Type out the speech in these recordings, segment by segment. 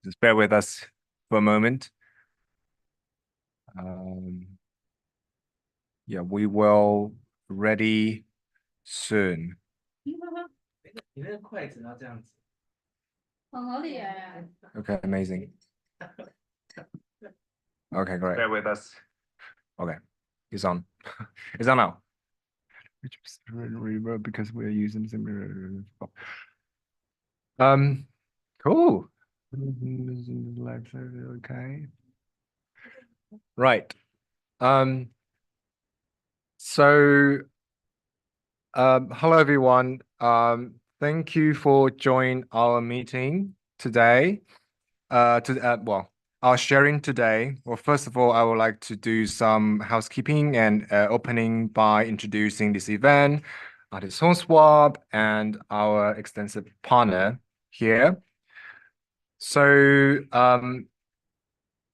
Just bear with us for a moment. Yeah, we will ready soon. Okay, amazing. Okay, great. Bear with us. Okay, it's on. It's on now. Reverb because we're using some. Cool. Okay. Right. So hello everyone. Thank you for joining our meeting today. Our sharing today. Well, first of all, I would like to do some housekeeping and opening by introducing this event, Artist Home Swap, and our extensive partner here. So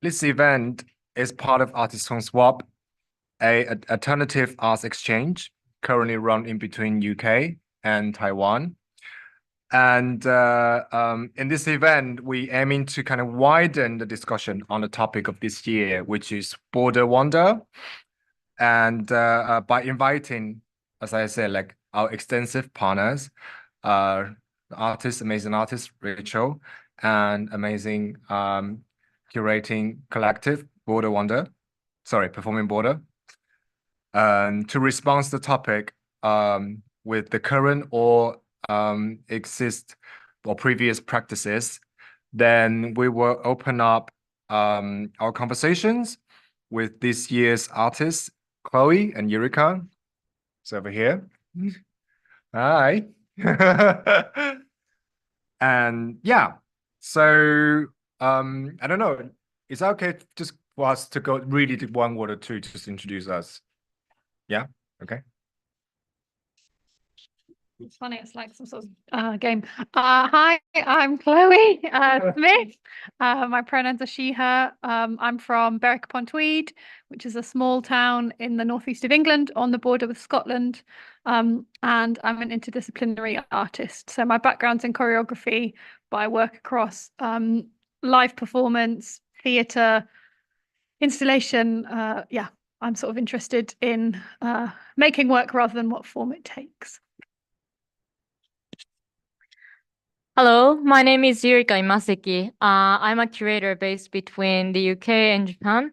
this event is part of Artist Home Swap, an alternative arts exchange currently run in between UK and Taiwan. And in this event, we aiming to kind of widen the discussion on the topic of this year, which is border wonder. And by inviting, as I said, like our extensive partners, amazing artist, Rachel, and amazing curating collective, Border Wonder, sorry, Performing Border, to respond to the topic with the current or exist or previous practices, then we will open up our conversations with this year's artists, Chloe and Eureka. It's over here. Hi. And yeah, so I don't know. Is that okay just for us to go really to one word or two to just introduce us? Yeah, okay. It's funny, it's like some sort of game. Hi, I'm Chloe Smith. My pronouns are she, her. I'm from Berwick upon Tweed, which is a small town in the northeast of England on the border with Scotland. And I'm an interdisciplinary artist. So my background's in choreography, but I work across live performance, theatre, installation. Yeah, I'm sort of interested in making work rather than what form it takes. Hello, my name is Yurika Imaseki. I'm a curator based between the UK and Japan.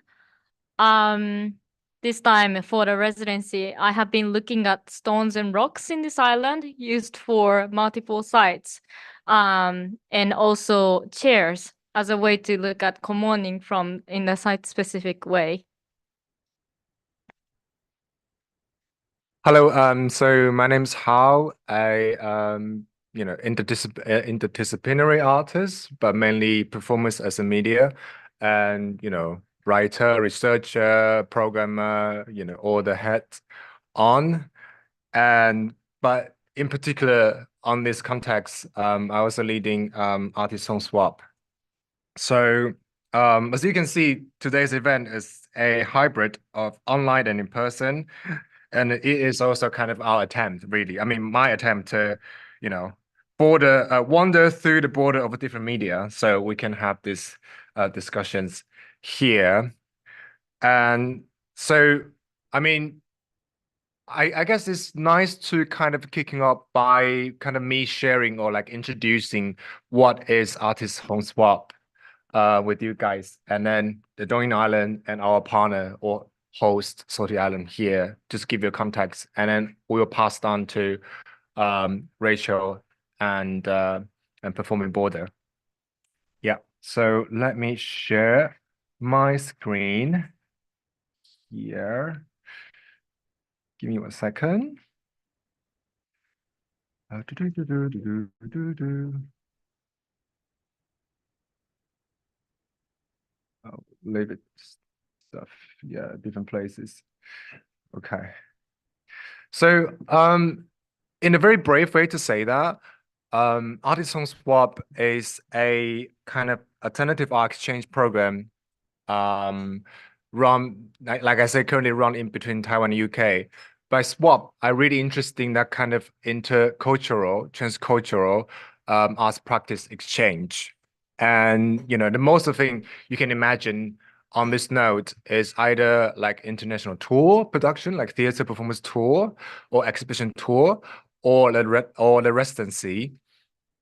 This time for the residency, I have been looking at stones and rocks in this island used for multiple sites, and also chairs as a way to look at commoning from in a site-specific way. Hello, so my name's Hao. Interdisciplinary artist, but mainly performance as a media and, writer, researcher, programmer, all the hats on. But in particular, on this context, I was leading Artist Home Swap. So as you can see, today's event is a hybrid of online and in person. And it is also kind of our attempt, really. I mean, my attempt to, wander through the border of different media so we can have these discussions here. And so, I mean, I guess it's nice to kind of kicking up by kind of me sharing or like introducing what is Artist Home Swap with you guys, and then the joint island and our partner or host Salty Island here, just give you context, and then we will pass on to Rachel and Performing Border. Yeah, so let me share my screen here. Give me 1 second. Oh, leave it stuff. Yeah, different places. Okay. So, in a very brave way to say that, Artist Home Swap is a kind of alternative art exchange program, run like I said, currently run in between Taiwan and UK. By swap, I really interested in that kind of intercultural, transcultural arts practice exchange. And the most of the thing you can imagine on this note is either like international tour production, like theater performance tour or exhibition tour, or the residency.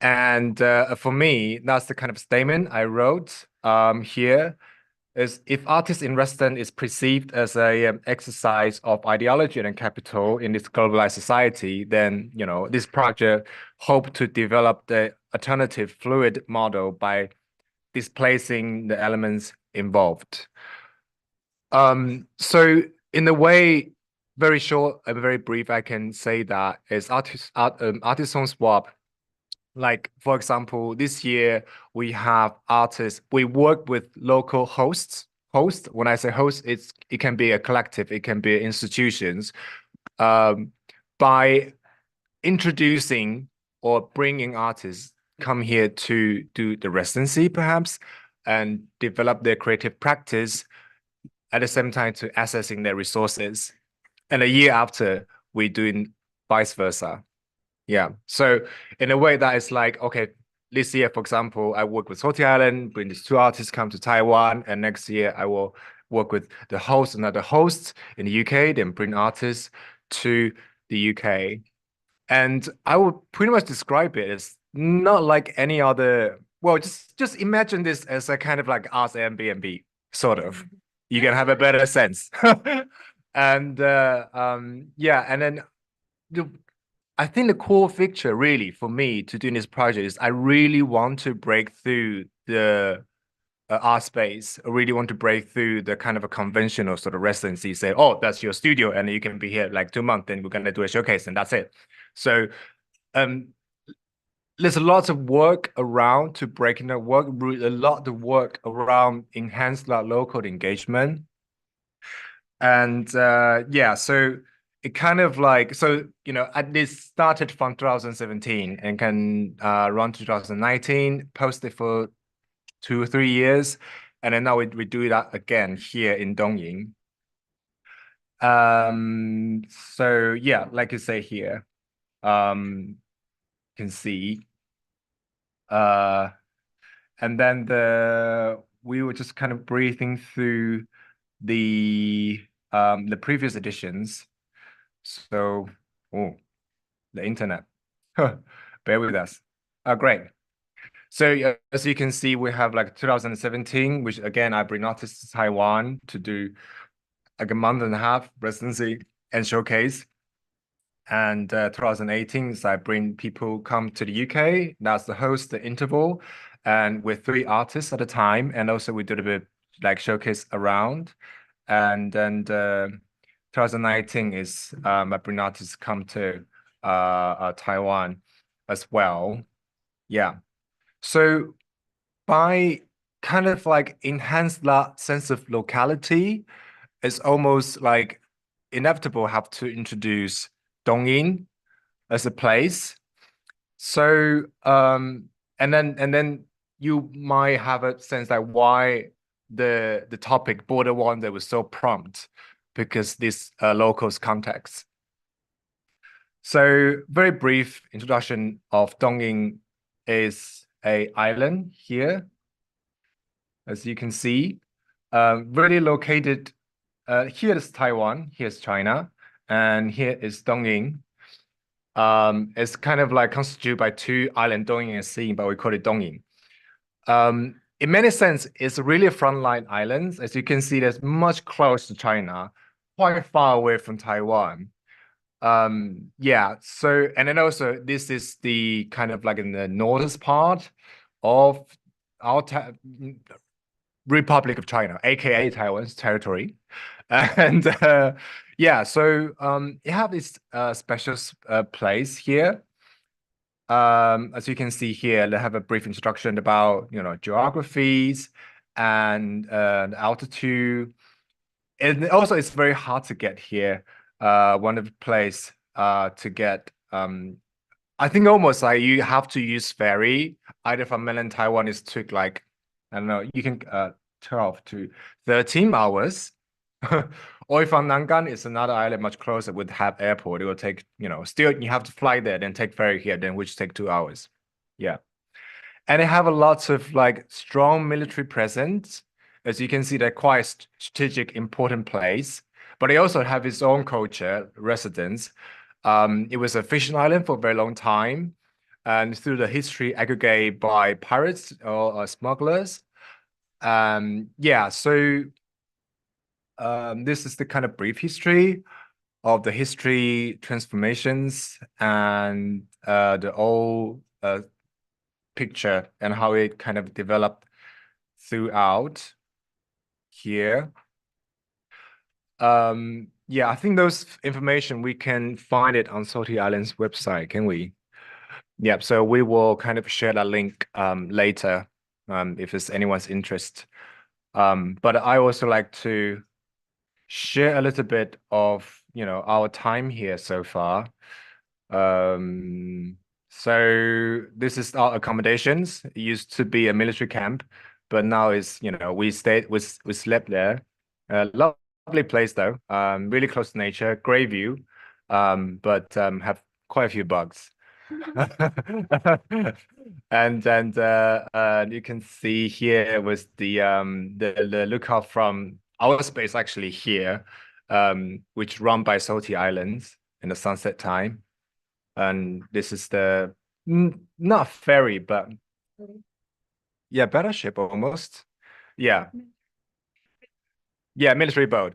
And for me, that's the kind of statement I wrote here is if artist in residence is perceived as a exercise of ideology and capital in this globalized society, then this project hope to develop the alternative fluid model by displacing the elements involved. So in a way, very short and very brief, I can say that is artisan swap. Like, for example, this year we have artists, we work with local hosts. When I say host, it can be a collective, it can be institutions, by introducing or bringing artists come here to do the residency perhaps and develop their creative practice at the same time to accessing their resources. And a year after, we're doing vice versa. Yeah. So in a way that is like, okay, this year, for example, I work with Salty Island, bring these two artists come to Taiwan, and next year I will work with the host, another host in the UK, then bring artists to the UK. And I would pretty much describe it as not like any other, well, just imagine this as a kind of like arts Airbnb, sort of. You can have a better sense. And yeah, and then I think the core feature really for me to do this project is I really want to break through the art space. I really want to break through the kind of a conventional sort of residency, say, oh, that's your studio and you can be here like 2 months, then we're going to do a showcase and that's it. So there's a lot of work around to breaking that work, a lot of work around enhance that local engagement. And yeah, so it kind of like, so, this started from 2017 and can run 2019, posted for 2 or 3 years. And then now we do that again here in Dongying. So yeah, like you say here, you can see, and then we were just kind of breathing through the previous editions. So, oh, the internet. Bear with us. Great. So as you can see, we have like 2017, which again, I bring artists to Taiwan to do like a month and a half residency and showcase. And 2018 is I bring people come to the UK. That's the host, the interval, and with 3 artists at a time. And also we did a bit like showcase around. And then 2019 is I bring artists come to Taiwan as well. Yeah. So by kind of like enhance that sense of locality, it's almost like inevitable have to introduce Dongying as a place. So and then you might have a sense that why the topic border wonder was so prompt, because this locals context. So very brief introduction of Dongying is a island here, as you can see, really located. Here is Taiwan, here's China, and here is Dongying. It's kind of like constituted by 2 islands, Dongying and Xing, but we call it Dongying. In many sense, it's really a frontline island. As you can see, there's much close to China, quite far away from Taiwan. Yeah, so, and then also this is the kind of like in the northern part of our Republic of China, aka Taiwan's territory. And yeah, so you have this special place here. As you can see here, they have a brief introduction about geographies and the altitude. And also it's very hard to get here. One of the place to get I think almost like you have to use ferry either from mainland Taiwan. It took like, I don't know, you can 12 to 13 hours. Or if from Nangan, it's another island much closer with have airport. It will take, still you have to fly there, then take ferry here, then which take 2 hours. Yeah. and they have a lot of like strong military presence. As you can see, they're quite strategic, important place. But they also have its own culture, residents. It was a fishing island for a very long time, and through the history aggregated by pirates or smugglers. Yeah, so this is the kind of brief history of the history transformations and the old picture and how it kind of developed throughout here. Yeah, I think those information we can find it on Salty Island's website, can we? Yeah, so we will kind of share that link later if there's anyone's interest. But I also like to share a little bit of, our time here so far. So this is our accommodations. It used to be a military camp, but now it's, we slept there. Lovely place though. Really close to nature, great view. But have quite a few bugs. And you can see here was the lookout from our space actually here, which run by Salty Islands in the sunset time. And this is the not ferry, but yeah, battleship almost. Yeah. Yeah, military boat.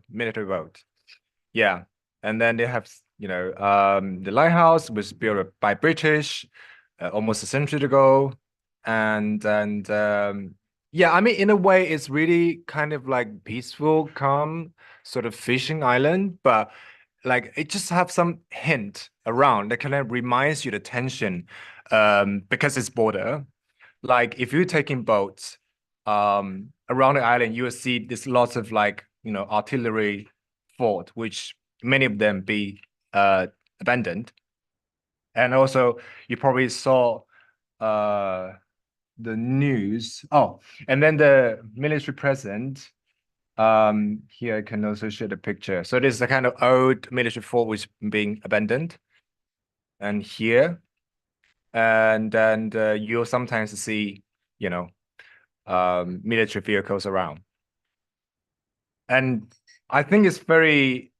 Yeah. And then they have, the lighthouse was built by British almost a century ago. And yeah, I mean, in a way, it's really kind of like peaceful, calm sort of fishing island, but like it just have some hint around that kind of reminds you the tension because it's border. Like if you're taking boats around the island, you will see there's lots of like, artillery fort, which many of them be abandoned. And also you probably saw the news. Oh, and then the military present. Here I can also show the picture. So this is a kind of old military fort which is being abandoned. And here, and you'll sometimes see, military vehicles around. And I think it's very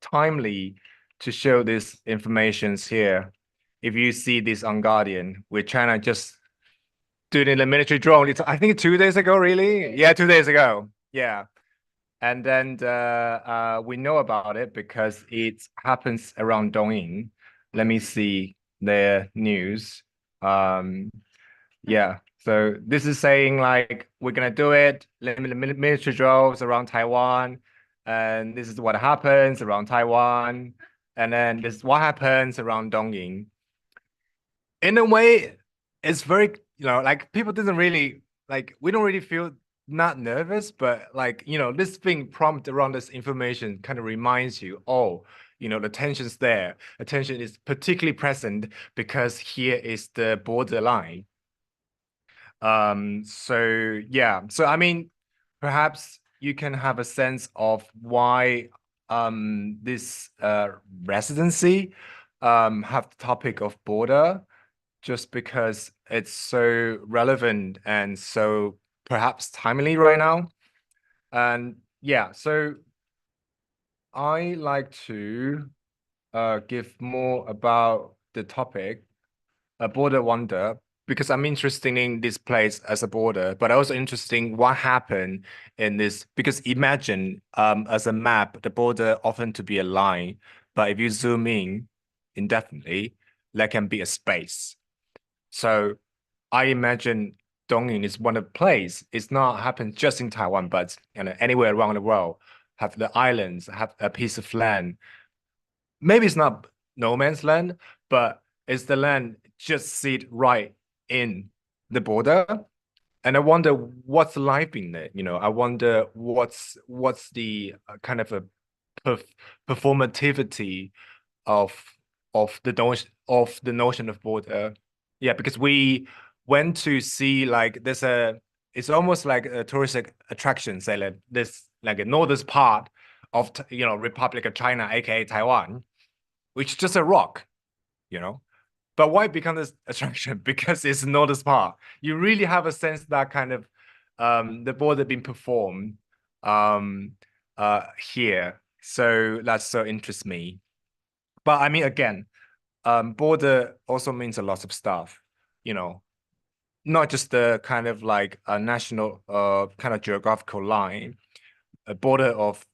timely to show these informations here. If you see this on Guardian, with China just doing the military drone, I think 2 days ago, really? Yeah, 2 days ago. Yeah. And then we know about it because it happens around Dongyin. Let me see their news. Yeah, so this is saying like we're gonna do it, military drones around Taiwan, and this is what happens around Taiwan, and then this is what happens around Dongyin. In a way, it's very, like people didn't really like we don't really feel not nervous, but like, this thing prompt around this information kind of reminds you, oh, the tension's there. The tension is particularly present because here is the borderline. So yeah, so I mean, perhaps you can have a sense of why this residency have the topic of border, just because it's so relevant and so perhaps timely right now. And yeah, so I like to give more about the topic, a border wonder, because I'm interested in this place as a border, but also interesting what happened in this. Because imagine as a map, the border often to be a line, but if you zoom in indefinitely, there can be a space. So I imagine Dongyin is one of the place. It's not happened just in Taiwan, but anywhere around the world, have the islands, have a piece of land. Maybe it's not no man's land, but it's the land just sit right in the border. And I wonder what's life in there. I wonder what's the kind of a performativity of the notion of border. Yeah, because we went to see like it's almost like a tourist attraction, say like this like a northern part of Republic of China, aka Taiwan, which is just a rock, you know. But why become this attraction? Because it's not a spa. You really have a sense that kind of the border being performed here. So that's so interests me. But I mean, again, border also means a lot of stuff, you know, not just the kind of like a national kind of geographical line, a border of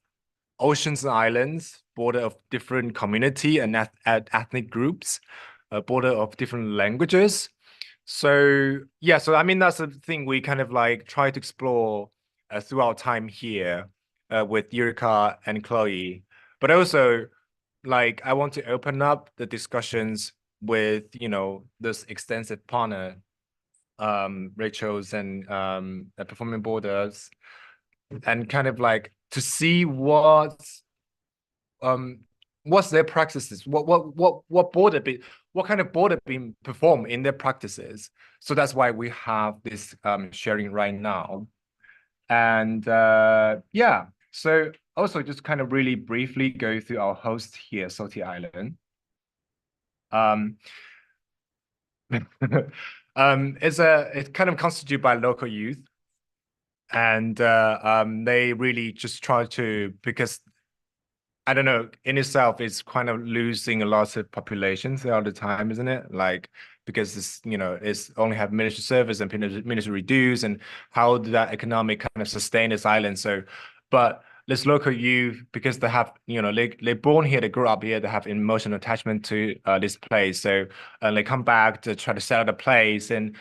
oceans and islands, border of different community and ethnic groups, a border of different languages. So yeah, so I mean that's the thing we kind of like try to explore throughout time here with Eureka and Chloe, but also like I want to open up the discussions with this extensive partner, Rachel's and Performing Borders, and kind of like to see um what's their practices, what what kind of border being performed in their practices. So that's why we have this sharing right now. And yeah, so also just kind of really briefly go through our host here, Salty Island. It's kind of constituted by local youth, and they really just try to, because I don't know, in itself, it's kind of losing a lot of population throughout the time, isn't it? Like, because it's only have military service and military dues, and how did that economic kind of sustain this island? So, but this local youth, because they have, they're born here, they grew up here, they have emotional attachment to this place. So, and they come back to try to settle the place and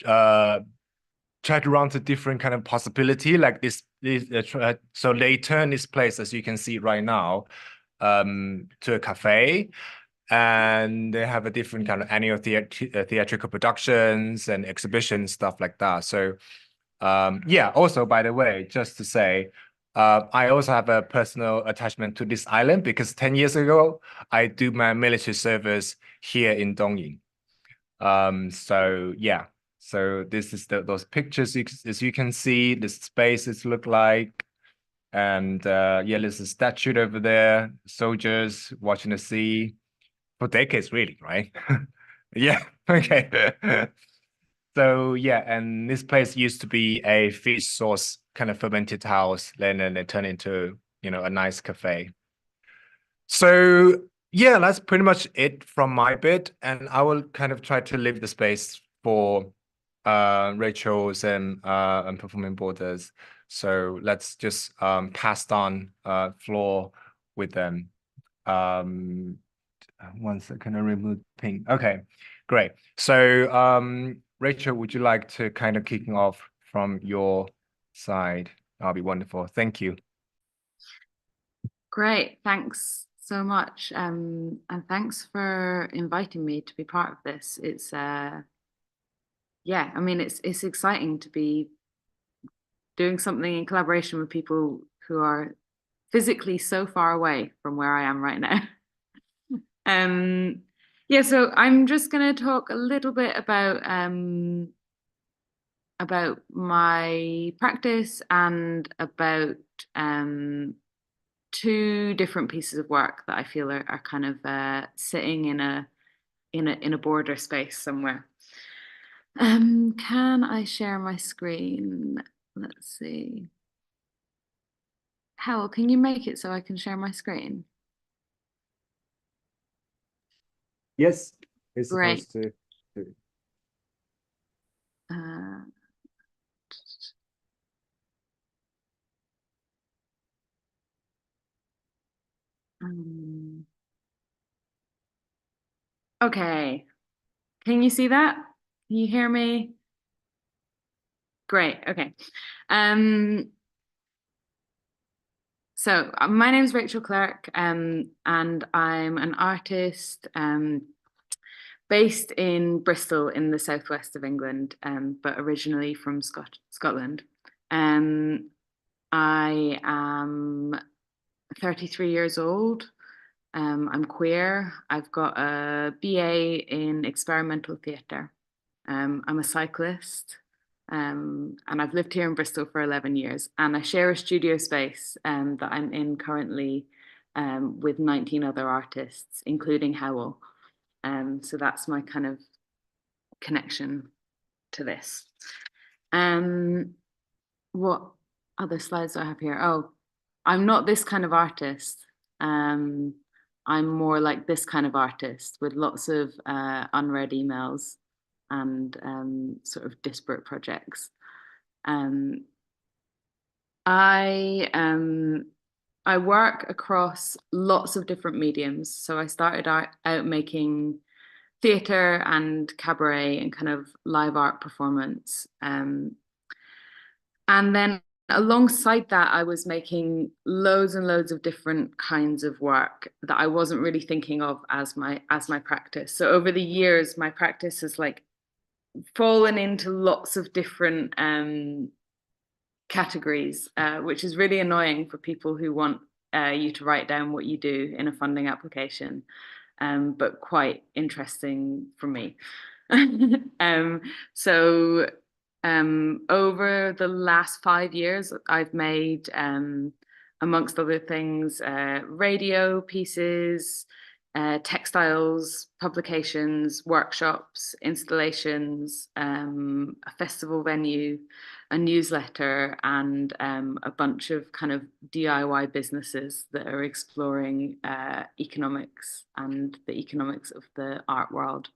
uh try to run to different kind of possibility like this so they turn this place, as you can see right now, to a cafe, and they have a different kind of annual theatrical productions and exhibitions, stuff like that. So yeah, also by the way, just to say, I also have a personal attachment to this island because 10 years ago I do my military service here in Dongying. So yeah, so this is those pictures, as you can see, the spaces look like, and yeah, there's a statue over there, soldiers watching the sea for decades, really, right? Yeah, okay. So yeah, and this place used to be a fish sauce kind of fermented house, then it turned into a nice cafe. So yeah, that's pretty much it from my bit, and I will kind of try to leave the space for Rachel's and Performing Borders. So let's just pass on floor with them. One second, I remove ping. Okay, great. So Rachel, would you like to kind of kicking off from your side? That'll be wonderful. Thank you. Great, thanks so much. And thanks for inviting me to be part of this. It's yeah, I mean, it's exciting to be doing something in collaboration with people who are physically so far away from where I am right now. Yeah, so I'm just going to talk a little bit about my practice and about two different pieces of work that I feel are kind of sitting in a border space somewhere. Can I share my screen? Let's see. Hal, can you make it so I can share my screen? Yes, it's Great. supposed to. Okay. Can you see that? Can you hear me? Great. Okay. So my name is Rachael Clerke, and I'm an artist based in Bristol in the southwest of England, but originally from Scotland. I am 33 years old. I'm queer. I've got a BA in experimental theatre. I'm a cyclist. And I've lived here in Bristol for 11 years, and I share a studio space that I'm in currently with 19 other artists, including Howell. So that's my kind of connection to this. What other slides do I have here? Oh, I'm not this kind of artist. I'm more like this kind of artist with lots of unread emails and sort of disparate projects. I work across lots of different mediums. So I started out making theatre and cabaret and kind of live art performance. And then alongside that, I was making loads and loads of different kinds of work that I wasn't really thinking of as my practice. So over the years, my practice has like fallen into lots of different categories, which is really annoying for people who want you to write down what you do in a funding application, but quite interesting for me. So over the last 5 years, I've made, amongst other things, radio pieces, textiles, publications, workshops, installations, a festival venue, a newsletter, and a bunch of kind of DIY businesses that are exploring economics and the economics of the art world.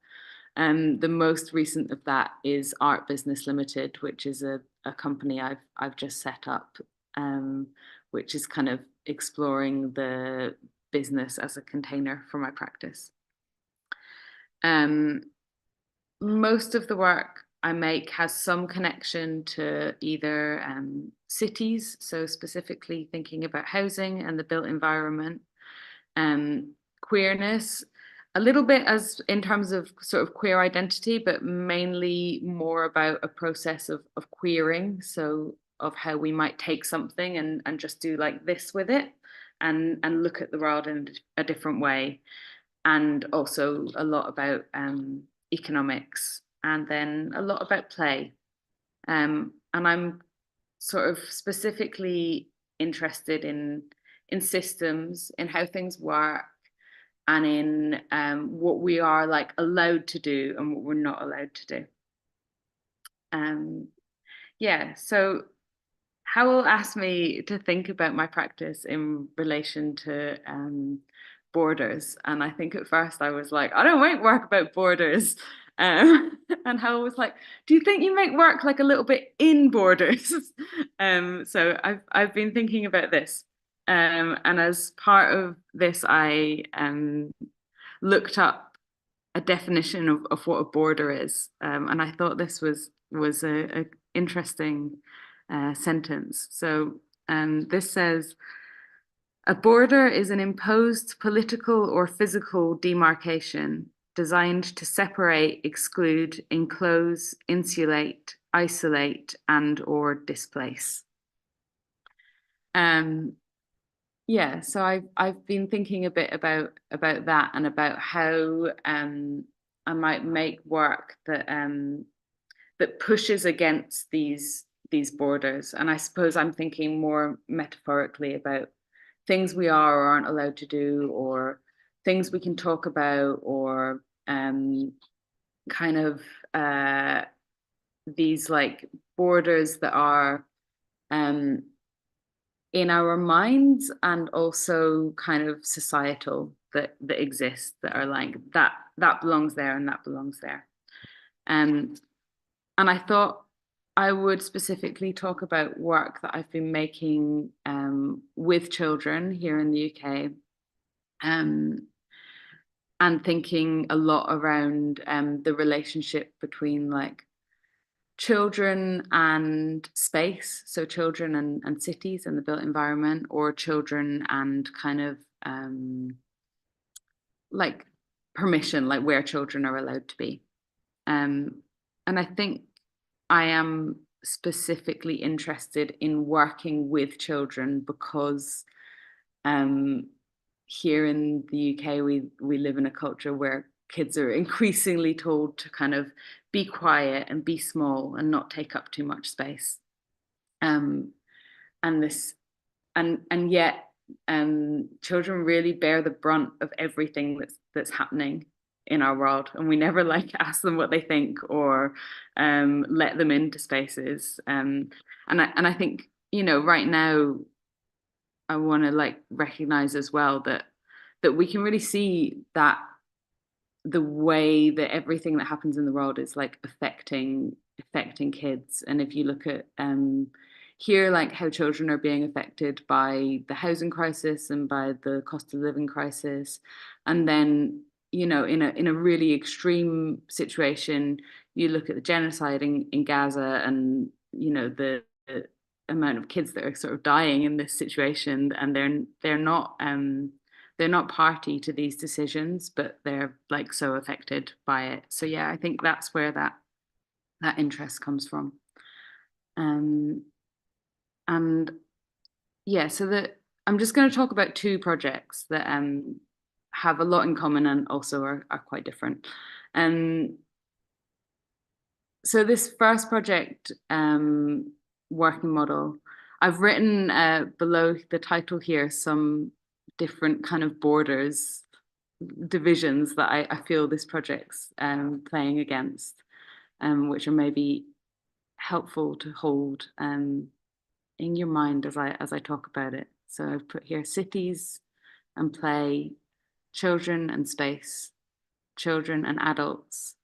The most recent of that is Art Business Limited, which is a company I've just set up, which is kind of exploring the business as a container for my practice. Most of the work I make has some connection to either cities, so specifically thinking about housing and the built environment, queerness, a little bit as in terms of sort of queer identity, but mainly more about a process of queering, so of how we might take something and just do like this with it and look at the world in a different way. And also a lot about economics, and then a lot about play. And I'm sort of specifically interested in systems, in how things work, and in what we are like allowed to do and what we're not allowed to do. Yeah, so Howell asked me to think about my practice in relation to borders. And I think at first I was like, I don't make work about borders. And Howell was like, do you think you make work like a little bit in borders? So I've been thinking about this. And as part of this, I looked up a definition of what a border is. And I thought this was a interesting sentence. So this says, a border is an imposed political or physical demarcation designed to separate, exclude, enclose, insulate, isolate, and or displace. Yeah, so I've been thinking a bit about that and about how I might make work that that pushes against these borders. And I suppose I'm thinking more metaphorically about things we are or aren't allowed to do, or things we can talk about, or kind of these like borders that are in our minds and also kind of societal that exist, that are like that belongs there and that belongs there. And I thought I would specifically talk about work that I've been making with children here in the UK, and thinking a lot around the relationship between like children and space, so children and cities and the built environment, or children and kind of like permission, like where children are allowed to be. And I think I am specifically interested in working with children because here in the UK, we live in a culture where kids are increasingly told to kind of be quiet and be small and not take up too much space. And yet children really bear the brunt of everything that's happening in our world, and we never like ask them what they think or let them into spaces. And I think, you know, right now I want to like recognize as well that we can really see that the way that everything that happens in the world is like affecting kids. And if you look at here, like how children are being affected by the housing crisis and by the cost of living crisis, and then, you know, in a really extreme situation, you look at the genocide in Gaza, and you know the amount of kids that are sort of dying in this situation, and they're not party to these decisions, but they're like so affected by it. So yeah, I think that's where that interest comes from. And yeah, so that I'm just going to talk about two projects that have a lot in common and also are quite different. So this first project, working model, I've written below the title here some different kind of borders, divisions that I feel this project's playing against, which are maybe helpful to hold in your mind as I talk about it. So I've put here cities and play, children and space, children and adults,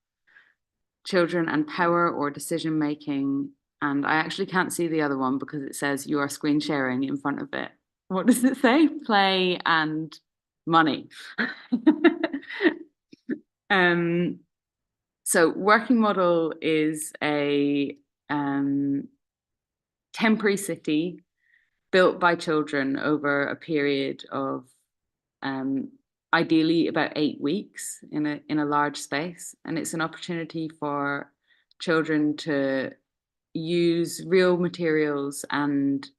children and power or decision making. And I actually can't see the other one because it says you are screen sharing in front of it. What does it say? Play and money. So working model is a temporary city built by children over a period of ideally about 8 weeks in a large space. And it's an opportunity for children to use real materials and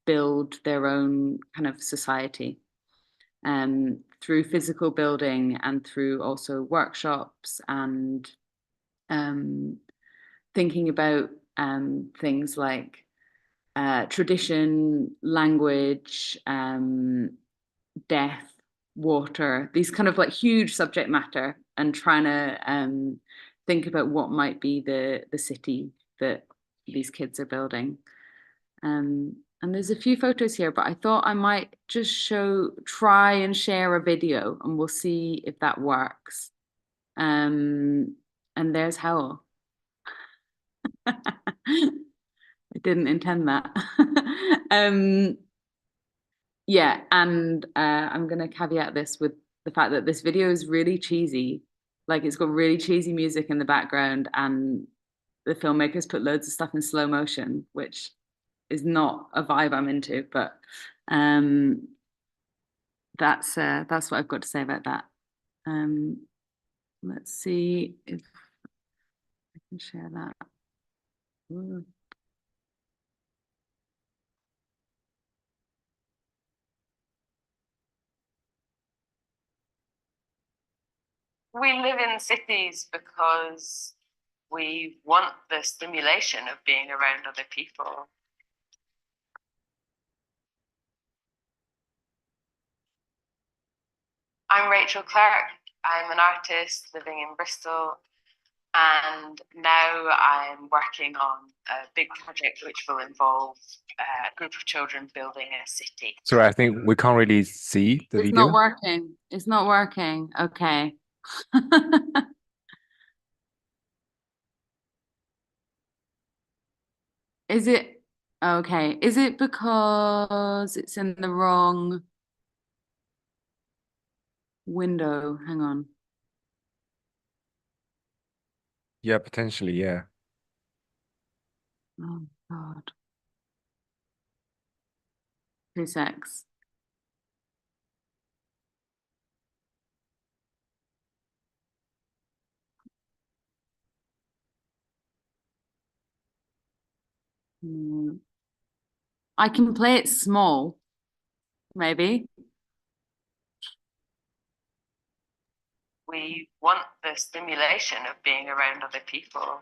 build their own kind of society through physical building and through also workshops and thinking about things like tradition, language, death, water, these kind of like huge subject matter, and trying to think about what might be the city that these kids are building. And there's a few photos here, but I thought I might just try and share a video, and we'll see if that works. And there's Howell. I didn't intend that. Yeah, and I'm gonna caveat this with the fact that this video is really cheesy. Like, it's got really cheesy music in the background, and the filmmakers put loads of stuff in slow motion, which is not a vibe I'm into. But that's what I've got to say about that. Let's see if I can share that. Ooh. We live in cities because we want the stimulation of being around other people. I'm Rachael Clerke. I'm an artist living in Bristol, and now I'm working on a big project which will involve a group of children building a city. So I think we can't really see the It's video. not working. It's not working. Okay. Is it okay? Is it because it's in the wrong window? Hang on. Yeah, potentially, yeah. Oh God. 2 secs. I can play it small, maybe. We want the stimulation of being around other people.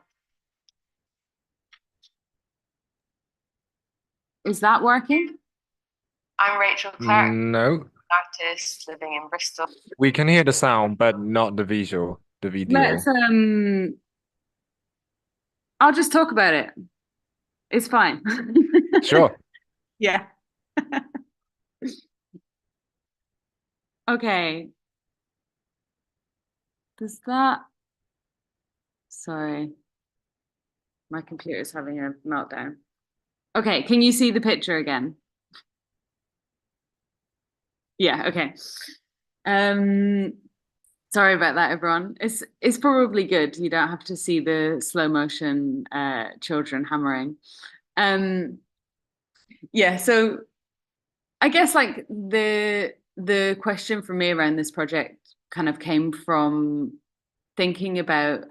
Is that working? I'm Rachael Clerke, No, artist living in Bristol. we can hear the sound, but not the visual. the video? Let's I'll just talk about it. It's fine. Sure. Yeah. Okay. Does that... Sorry. My computer's having a meltdown. Okay, can you see the picture again? Yeah, okay. Sorry about that, everyone. It's probably good. You don't have to see the slow motion children hammering. Yeah, so I guess like the question for me around this project kind of came from thinking about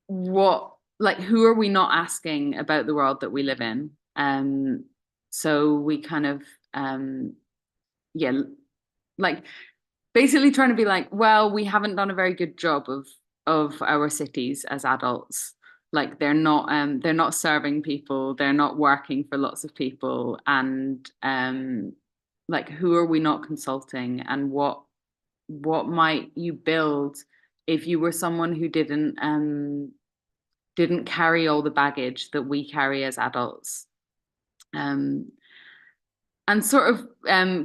what, like, who are we not asking about the world that we live in? So we kind of yeah, like basically trying to be like, well, we haven't done a very good job of our cities as adults. Like they're not serving people, they're not working for lots of people, and like who are we not consulting, and what might you build if you were someone who didn't carry all the baggage that we carry as adults. And sort of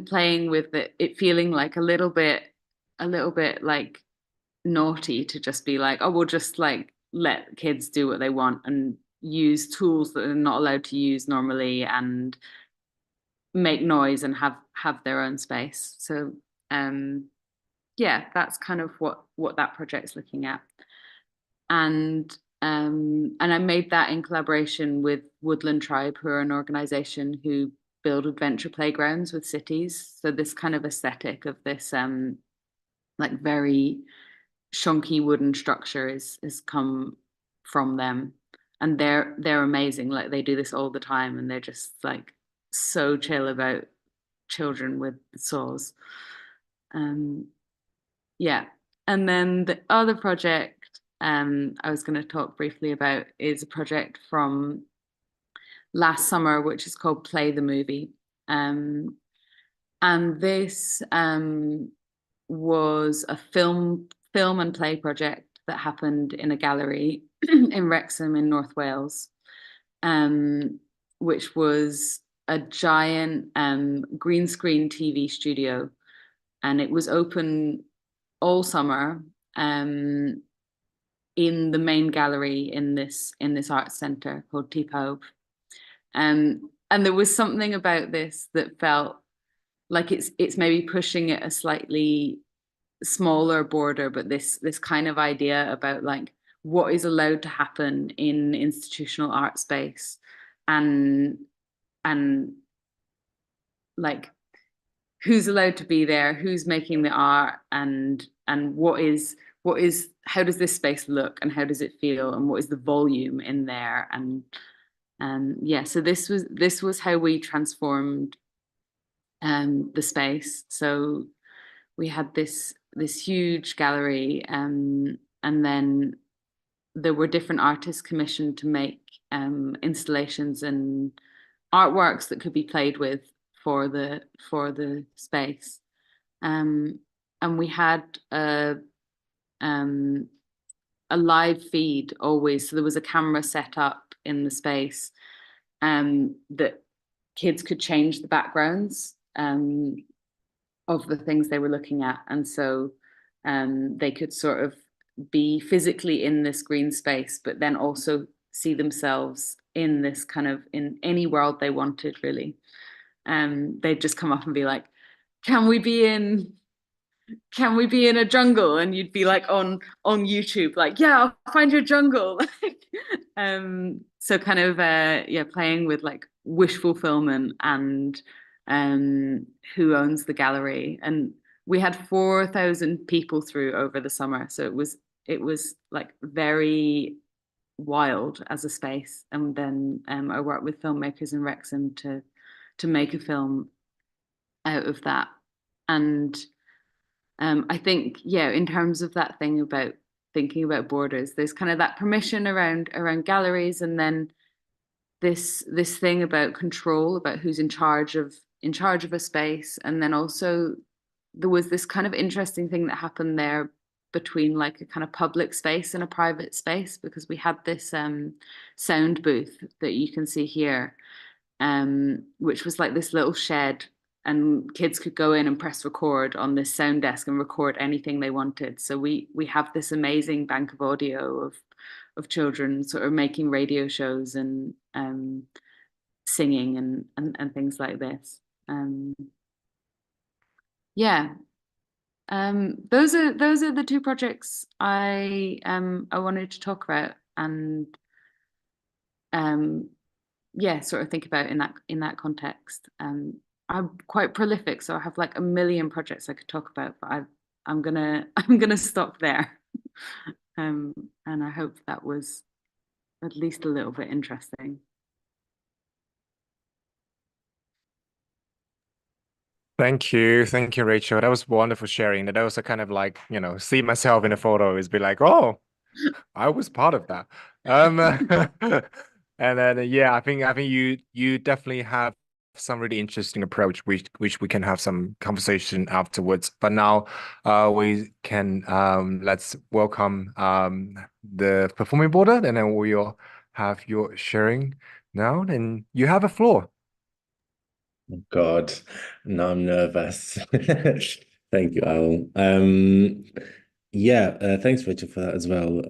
playing with it feeling like a little bit like naughty to just be like, oh, we'll just like let kids do what they want and use tools that they're not allowed to use normally and make noise and have their own space. So yeah, that's kind of what that project's looking at. And I made that in collaboration with Woodland Tribe, who are an organization who build adventure playgrounds with cities. So this kind of aesthetic of this like very shonky wooden structure is come from them, and they're amazing. Like they do this all the time, and they're just like so chill about children with saws. Yeah, and then the other project I was going to talk briefly about is a project from last summer, which is called Play the Movie. And this was a film and play project that happened in a gallery in Wrexham in North Wales, which was a giant green screen TV studio, and it was open all summer in the main gallery in this art center called Tipau. And there was something about this that felt like it's maybe pushing it a slightly smaller border, but this kind of idea about like what is allowed to happen in institutional art space, and like who's allowed to be there, who's making the art, and what is how does this space look and how does it feel, and what is the volume in there. And yeah, so this was how we transformed the space. So we had this huge gallery, and then there were different artists commissioned to make installations and artworks that could be played with for the space. And we had a live feed always. So there was a camera set up in the space that kids could change the backgrounds of the things they were looking at. And so they could sort of be physically in this green space, but then also see themselves in this kind of, in any world they wanted, really. They'd just come up and be like, can we be in a jungle? And you'd be like on YouTube, like, yeah, I'll find your jungle. So kind of yeah, playing with like wish fulfillment and who owns the gallery. And we had 4,000 people through over the summer, so it was like very wild as a space. And then I worked with filmmakers in Wrexham to make a film out of that. And I think, yeah, in terms of that thing about thinking about borders, there's kind of that permission around galleries, and then this thing about control, about who's in charge of a space, and then also there was this kind of interesting thing that happened there between like a kind of public space and a private space, because we had this sound booth that you can see here, which was like this little shed, and kids could go in and press record on this sound desk and record anything they wanted. So we have this amazing bank of audio of children sort of making radio shows and singing and things like this. Yeah. Those are the two projects I wanted to talk about, and yeah, sort of think about in that context. I'm quite prolific, so I have like a million projects I could talk about, but I'm gonna stop there. And I hope that was at least a little bit interesting. Thank you, Rachel. That was wonderful sharing. That was a kind of like, see myself in a photo is be like, oh, I was part of that. And then yeah, I think you definitely have some really interesting approach, which we can have some conversation afterwards. But now, we can let's welcome the performing border, and then we'll have your sharing now. And you have a floor. God, now I'm nervous. Thank you, Al. Yeah, thanks, Rachel, for that as well.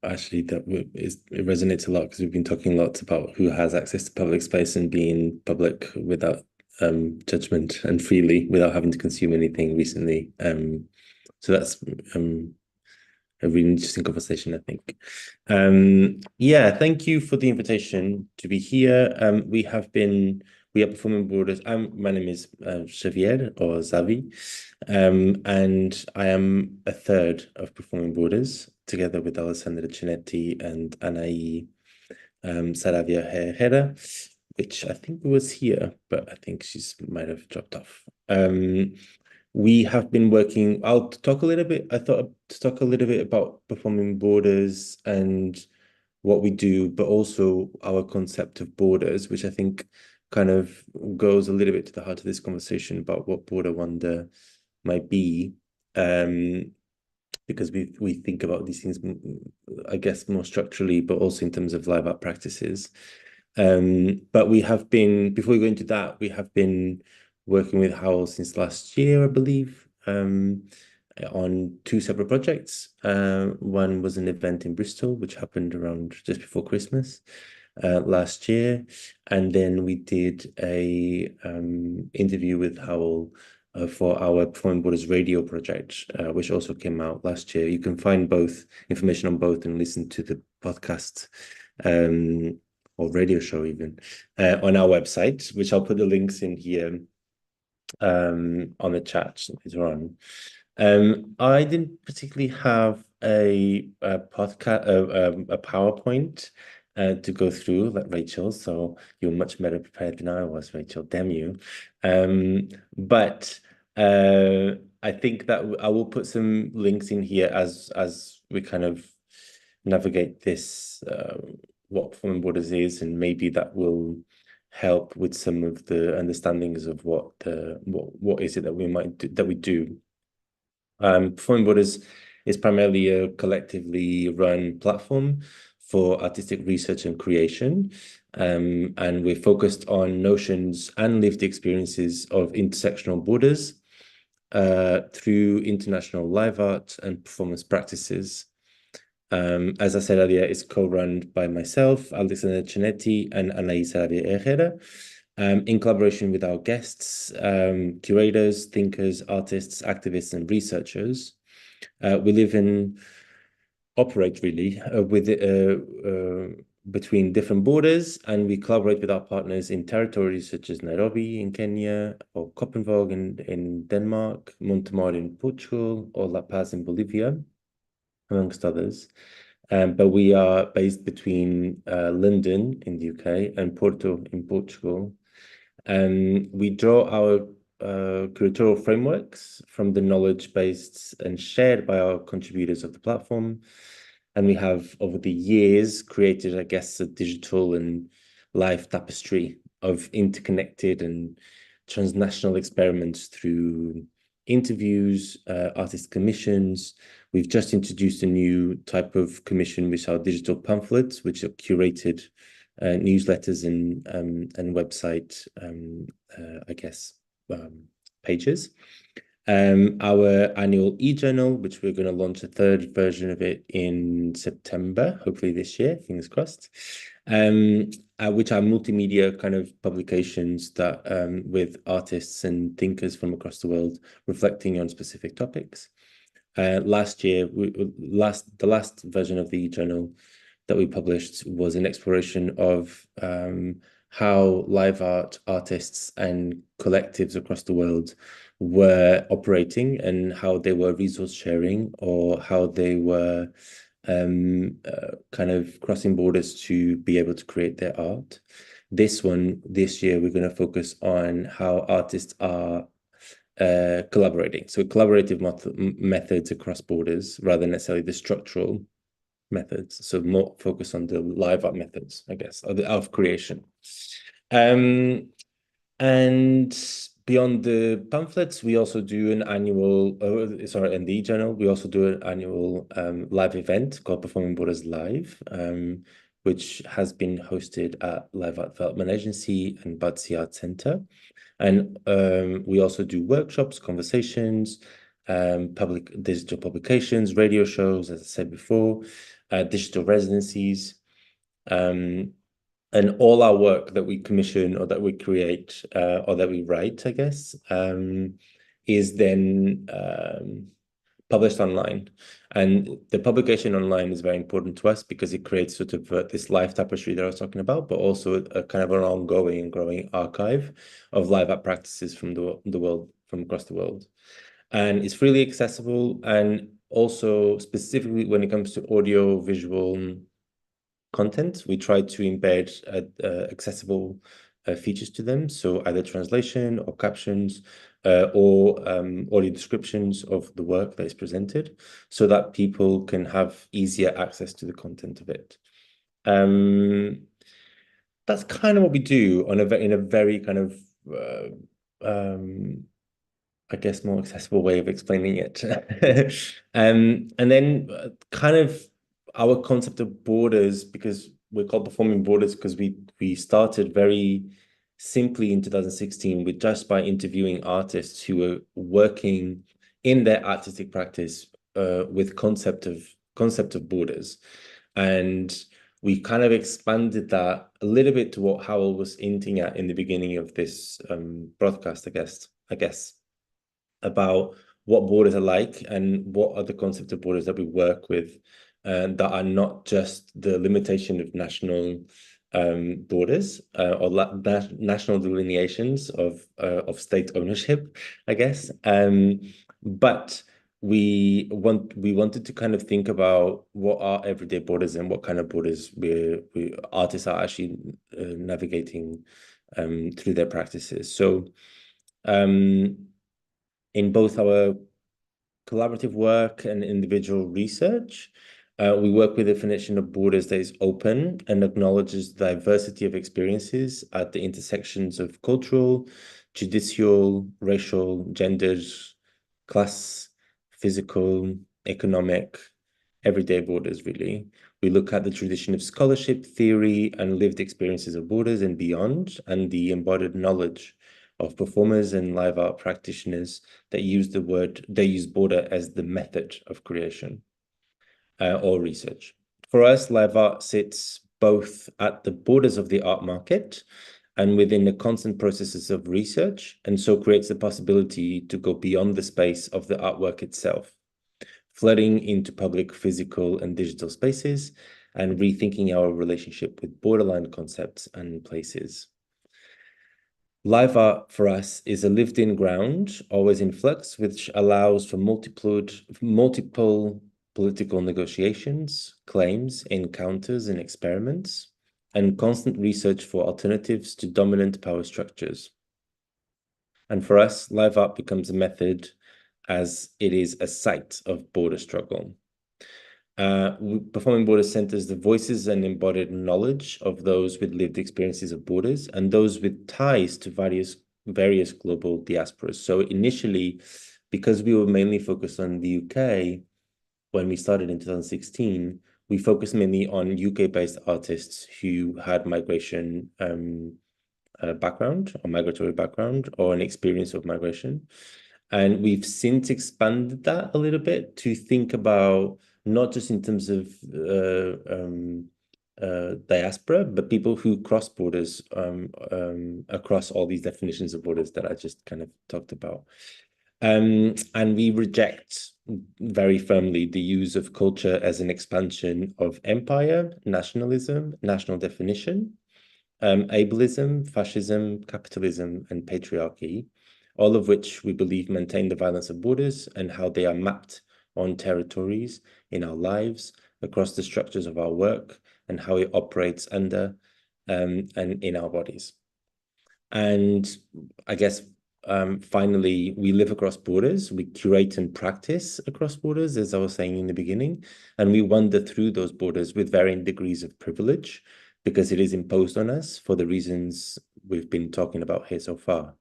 Actually, it resonates a lot because we've been talking lots about who has access to public space and being public without judgment and freely without having to consume anything recently. So that's a really interesting conversation, I think. Yeah, thank you for the invitation to be here. We are Performing Borders. My name is Xavier or Xavi, and I am a third of Performing Borders, together with Alessandra Cinetti and Anaí Saravia Herrera, which I think was here, but I think she's might have dropped off. We have been working. I'll talk a little bit. I thought to talk a little bit about Performing Borders and what we do, but also our concept of borders, which I think kind of goes a little bit to the heart of this conversation about what border wonder might be, because we think about these things, I guess, more structurally, but also in terms of live art practices. But we have been, before we go into that, we have been working with Howl since last year, I believe, on two separate projects. One was an event in Bristol, which happened around just before Christmas last year. And then we did a interview with Howl for our Performing Borders radio project, which also came out last year. You can find both information on both and listen to the podcast or radio show even on our website, which I'll put the links in here on the chat later on. I didn't particularly have a podcast, a PowerPoint to go through like Rachel, so you're much better prepared than I was, Rachel. Damn you. But I think that I will put some links in here as we kind of navigate this, what Performing Borders is, and maybe that will help with some of the understandings of what is it that we do. Performing Borders is primarily a collectively run platform for artistic research and creation, and we're focused on notions and lived experiences of intersectional borders through international live art and performance practices. As I said earlier, it's co-run by myself, Alexandra Cinetti, and Anaí Saravia Herrera, in collaboration with our guests, curators, thinkers, artists, activists, and researchers. We live and operate really between different borders, and we collaborate with our partners in territories such as Nairobi in Kenya, or Copenhagen in Denmark, Montemor in Portugal, or La Paz in Bolivia, amongst others. But we are based between London in the UK and Porto in Portugal. We draw our curatorial frameworks from the knowledge based and shared by our contributors of the platform. And we have, over the years, created, I guess, a digital and live tapestry of interconnected and transnational experiments through interviews, artist commissions. We've just introduced a new type of commission, which are digital pamphlets, which are curated newsletters and website, I guess, pages. Our annual e-journal, which we're going to launch a third version of it in September, hopefully this year, fingers crossed, which are multimedia kind of publications that with artists and thinkers from across the world reflecting on specific topics. Last year, the last version of the e-journal that we published was an exploration of how live art artists and collectives across the world were operating and how they were resource sharing, or how they were kind of crossing borders to be able to create their art. This year, we're going to focus on how artists are collaborating. So collaborative methods across borders rather than necessarily the structural methods. So more focus on the live art methods, I guess, of creation. And beyond the pamphlets, we also do an annual, in the e-journal, we also do an annual live event called Performing Borders Live, which has been hosted at Live Art Development Agency and Batsy Art Center. And we also do workshops, conversations, public digital publications, radio shows, as I said before, digital residencies, and all our work that we commission or that we create or that we write, I guess, is then published online. And the publication online is very important to us because it creates sort of this live tapestry that I was talking about, but also a kind of an ongoing and growing archive of live art practices from the world, from across the world. And it's freely accessible, and also specifically when it comes to audio visual content, we try to embed accessible features to them. So either translation or captions or audio descriptions of the work that is presented, so that people can have easier access to the content of it. That's kind of what we do in a very kind of I guess more accessible way of explaining it. And then kind of our concept of borders, because we're called Performing Borders because we started very simply in 2016 with just by interviewing artists who were working in their artistic practice with concept of borders. And we kind of expanded that a little bit to what Howell was hinting at in the beginning of this broadcast, I guess, about what borders are like and what are the concept of borders that we work with, that are not just the limitation of national borders or national delineations of state ownership, I guess. But we wanted to kind of think about what are everyday borders and what kind of borders we artists are actually navigating through their practices. So in both our collaborative work and individual research, we work with a definition of borders that is open and acknowledges diversity of experiences at the intersections of cultural, judicial, racial, genders, class, physical, economic, everyday borders, really. We look at the tradition of scholarship, theory, and lived experiences of borders and beyond, and the embodied knowledge of performers and live art practitioners that use border as the method of creation or research. For us, live art sits both at the borders of the art market and within the constant processes of research, and so creates the possibility to go beyond the space of the artwork itself, flooding into public physical and digital spaces and rethinking our relationship with borderline concepts and places. Live art for us is a lived-in ground, always in flux, which allows for multiple political negotiations, claims, encounters, and experiments, and constant research for alternatives to dominant power structures. And for us, live art becomes a method as it is a site of border struggle. Performing Borders centers the voices and embodied knowledge of those with lived experiences of borders and those with ties to various global diasporas. So initially, because we were mainly focused on the UK when we started in 2016, we focused mainly on UK-based artists who had migration background or migratory background or an experience of migration. And we've since expanded that a little bit to think about not just in terms of diaspora, but people who cross borders across all these definitions of borders that I just kind of talked about. And we reject very firmly the use of culture as an expansion of empire, nationalism, national definition, ableism, fascism, capitalism, and patriarchy, all of which we believe maintain the violence of borders and how they are mapped on territories in our lives, across the structures of our work, and how it operates under and in our bodies. And I guess finally, we live across borders, we curate and practice across borders, as I was saying in the beginning, and we wander through those borders with varying degrees of privilege because it is imposed on us for the reasons we've been talking about here so far.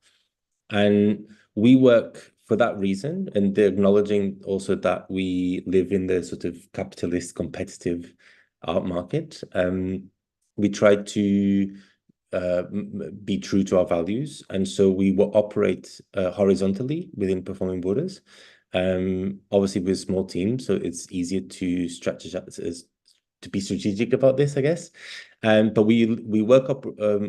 And we work for that reason, and acknowledging also that we live in the sort of capitalist competitive art market. We try to be true to our values, and so we will operate horizontally within Performing Borders. Obviously, with small teams, so it's easier to strategize, to be strategic about this, I guess. But we work up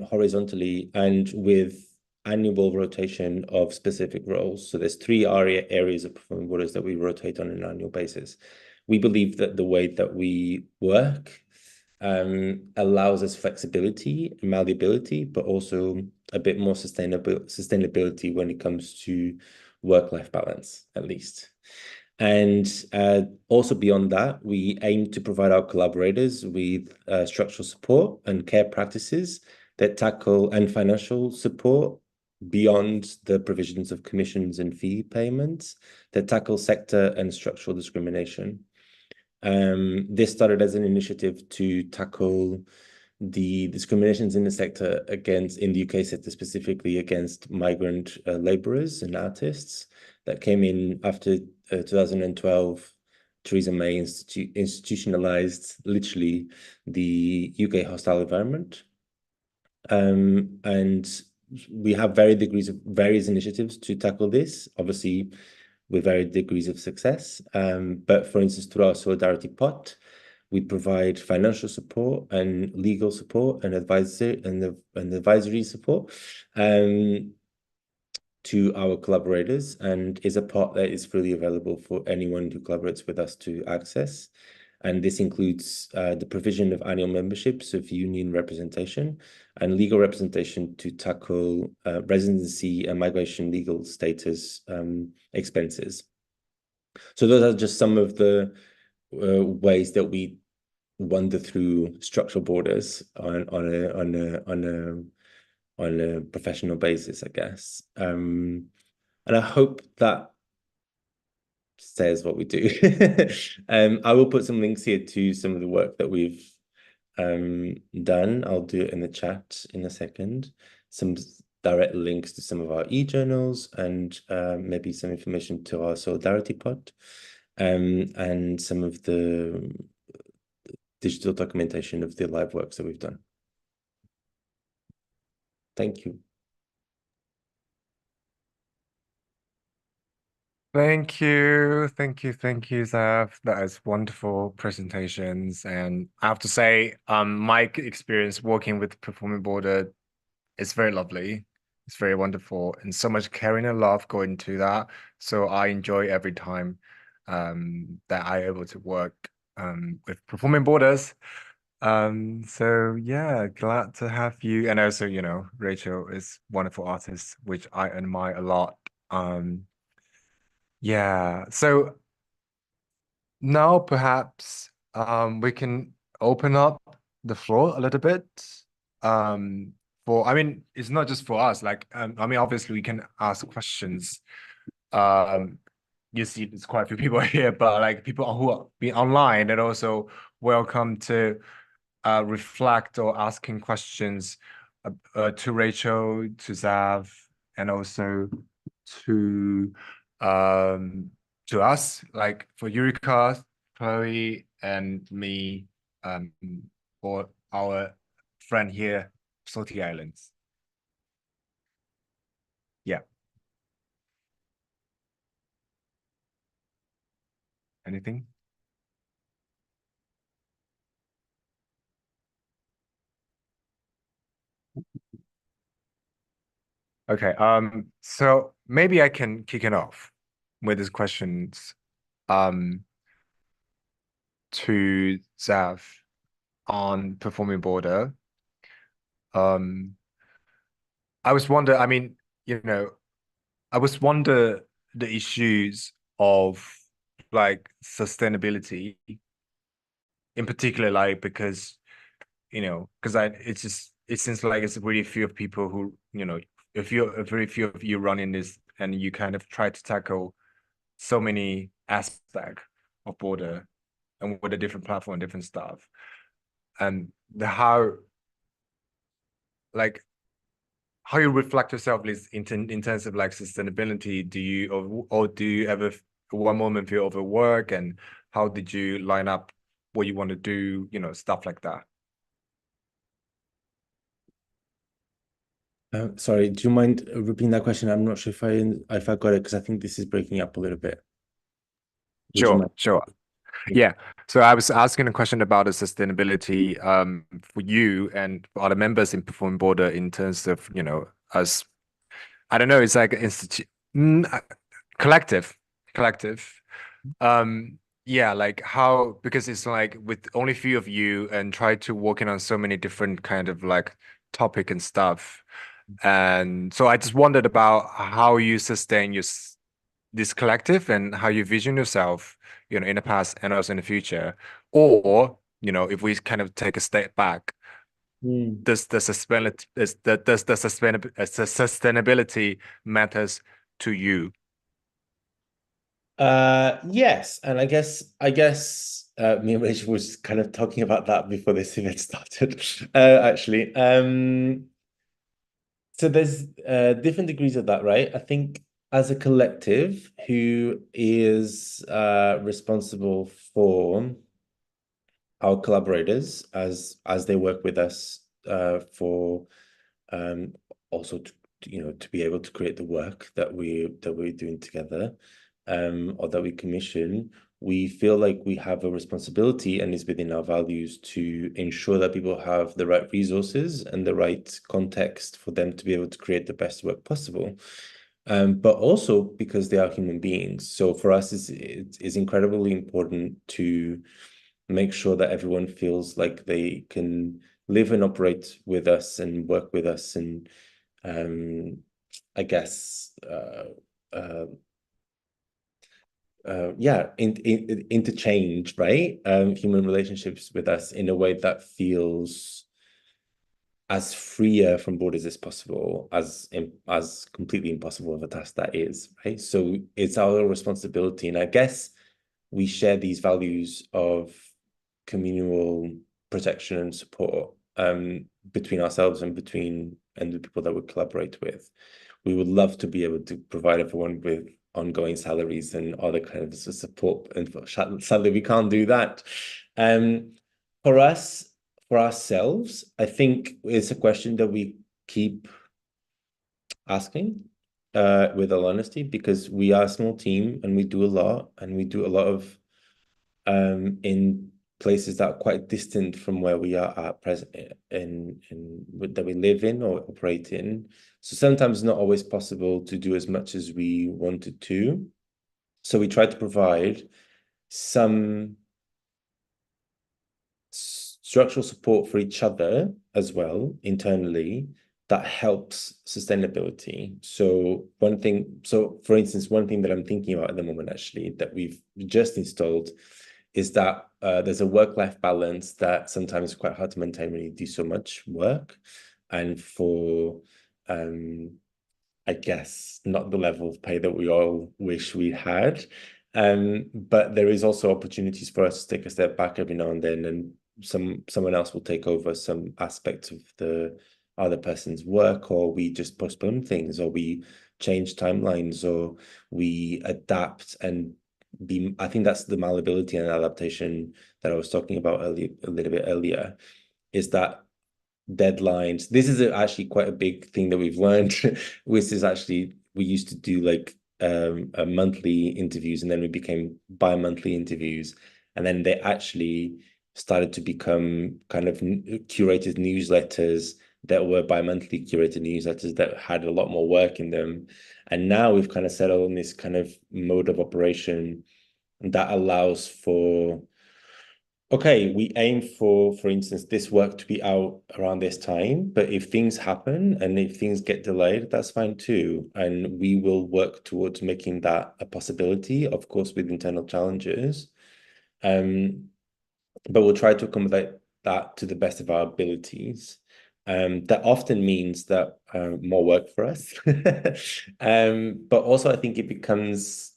horizontally and with annual rotation of specific roles. So there's 3 areas of Performing Borders that we rotate on an annual basis. We believe that the way that we work allows us flexibility, malleability, but also a bit more sustainability when it comes to work-life balance, at least. And also beyond that, we aim to provide our collaborators with structural support and care practices that tackle and financial support beyond the provisions of commissions and fee payments that tackle sector and structural discrimination. This started as an initiative to tackle the discriminations in the sector in the UK sector, specifically against migrant laborers and artists that came in after 2012. Theresa May institutionalized literally the UK hostile environment. And we have various initiatives to tackle this, obviously with varied degrees of success. But for instance, through our solidarity pot, we provide financial support and legal support and advisory support to our collaborators, and is a pot that is freely available for anyone who collaborates with us to access. And this includes the provision of annual memberships of union representation and legal representation to tackle residency and migration legal status expenses. So those are just some of the ways that we wander through structural borders on a professional basis, I guess. And I hope that says what we do. I will put some links here to some of the work that we've done. I'll do it in the chat in a second. Some direct links to some of our e-journals and maybe some information to our solidarity pod and some of the digital documentation of the live works that we've done. Thank you. Thank you, Zav. That is wonderful presentations. And I have to say, my experience working with Performing Border is very lovely. It's very wonderful, and so much caring and love go into that. So I enjoy every time that I'm able to work with Performing Borders. So yeah, glad to have you. And also, you know, Rachel is wonderful artist, which I admire a lot. Yeah, so now perhaps we can open up the floor a little bit. I mean, it's not just for us, like I mean, obviously we can ask questions. You see there's quite a few people here, but like people who are being online and also welcome to reflect or asking questions to Rachel, to Zav, and also to to us, like for Eureka, Chloe, and me, or our friend here, Salty Islands. Yeah. Anything? Okay, so maybe I can kick it off with these questions to Zav on performing border. I was wonder, I mean, I was wonder the issues of like sustainability in particular, like because because it seems like it's really few of people who, if you're very few of you running this and you kind of try to tackle so many aspects of border and with a different platform, different stuff, and the like how you reflect yourself is in terms of like sustainability. Do you or do you ever one moment feel overwork, and how did you line up what you want to do, stuff like that? Sorry, do you mind repeating that question? I'm not sure if I got it because I think this is breaking up a little bit. Would you Sure, mind? sure. Yeah. So I was asking a question about the sustainability for you and for other members in Performing Border in terms of, as I don't know, it's like institute collective. Yeah, like how, because it's like with only few of you and try to working on so many different kind of like topic and stuff. And so I just wondered about how you sustain this collective and how you vision yourself, in the past and also in the future. Or, if we kind of take a step back, does the sustainability matters to you? Yes, and I guess me and Rachel was kind of talking about that before this event started. Actually. So there's different degrees of that, right? I think as a collective who is responsible for our collaborators as they work with us for also to be able to create the work that we're doing together, or that we commission. We feel like we have a responsibility and is within our values to ensure that people have the right resources and the right context for them to be able to create the best work possible. But also because they are human beings. So for us, it's incredibly important to make sure that everyone feels like they can live and operate with us and work with us, and I guess interchange, right? Human relationships with us in a way that feels as freer from borders as possible, as completely impossible of a task that is, right? So it's our responsibility, and I guess we share these values of communal protection and support between ourselves and the people that we collaborate with. We would love to be able to provide everyone with ongoing salaries and other kinds of support, and sadly we can't do that. For us, for ourselves, I think it's a question that we keep asking with all honesty, because we are a small team and we do a lot, and we do a lot of in places that are quite distant from where we are at present in that we live in or operate in. So sometimes it's not always possible to do as much as we wanted to. So we try to provide some structural support for each other as well internally that helps sustainability. So for instance, one thing that I'm thinking about at the moment, actually, that we've just installed is that there's a work-life balance that sometimes is quite hard to maintain when you do so much work, and for I guess not the level of pay that we all wish we had. But there is also opportunities for us to take a step back every now and then, and someone else will take over some aspects of the other person's work, or we just postpone things, or we change timelines, or we adapt and be. I think that's the malleability and adaptation that I was talking about earlier, a little bit earlier, is that deadlines. This is actually quite a big thing that we've learned, which is actually we used to do like a monthly interviews, and then we became bi-monthly interviews, and then they actually started to become kind of curated newsletters that were bi-monthly curated newsletters that had a lot more work in them. And now we've kind of settled on this kind of mode of operation that allows for, okay, we aim for instance, this work to be out around this time, but if things happen and if things get delayed, that's fine too. And we will work towards making that a possibility, of course, with internal challenges. But we'll try to accommodate that to the best of our abilities. That often means that more work for us. But also I think it becomes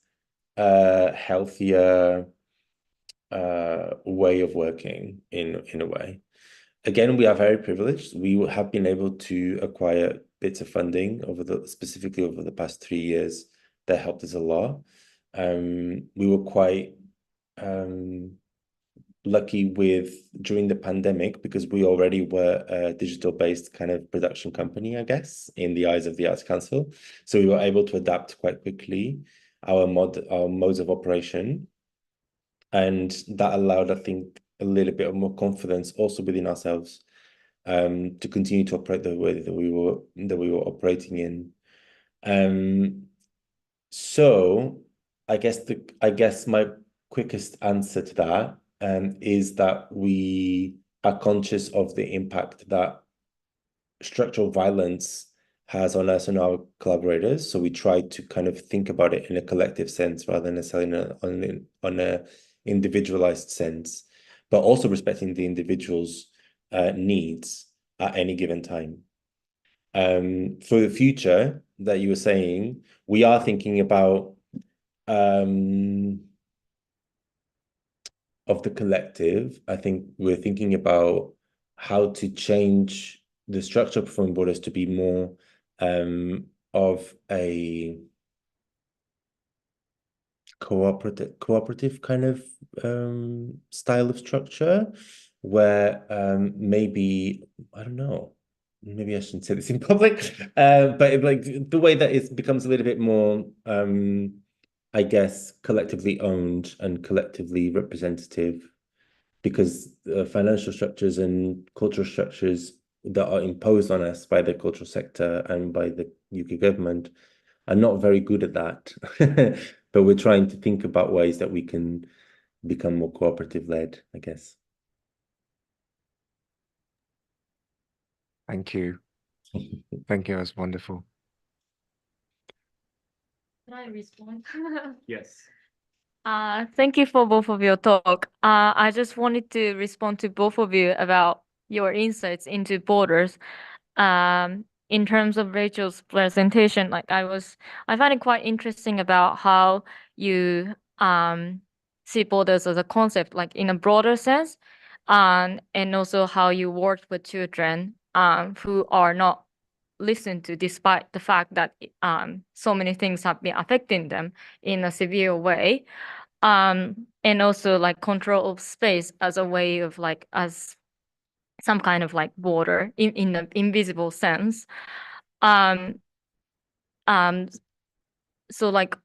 a healthier way of working in a way. Again, we are very privileged. We have been able to acquire bits of funding specifically over the past 3 years that helped us a lot. We were quite lucky during the pandemic, because we already were a digital-based kind of production company, I guess, in the eyes of the Arts Council. So we were able to adapt quite quickly our modes of operation. And that allowed, I think, a little bit of more confidence also within ourselves, to continue to operate the way that we were operating in. So I guess my quickest answer to that is that we are conscious of the impact that structural violence has on us and our collaborators. So we try to kind of think about it in a collective sense rather than necessarily on a individualized sense, but also respecting the individual's needs at any given time. For the future that you were saying, we are thinking about of the collective. I think we're thinking about how to change the structure of performing borders to be more of a cooperative kind of style of structure, where maybe, I don't know, maybe I shouldn't say this in public, but like the way that it becomes a little bit more I guess collectively owned and collectively representative, because financial structures and cultural structures that are imposed on us by the cultural sector and by the UK government are not very good at that. But we're trying to think about ways that we can become more cooperative led, I guess. Thank you. Thank you. That's wonderful. Can I respond? Yes. Thank you for both of your talk. I just wanted to respond to both of you about your insights into borders. In terms of Rachel's presentation, I find it quite interesting about how you see borders as a concept, like in a broader sense, and also how you worked with children who are not listened to, despite the fact that so many things have been affecting them in a severe way. And also like control of space as a way of like as some kind of like border in the invisible sense. So like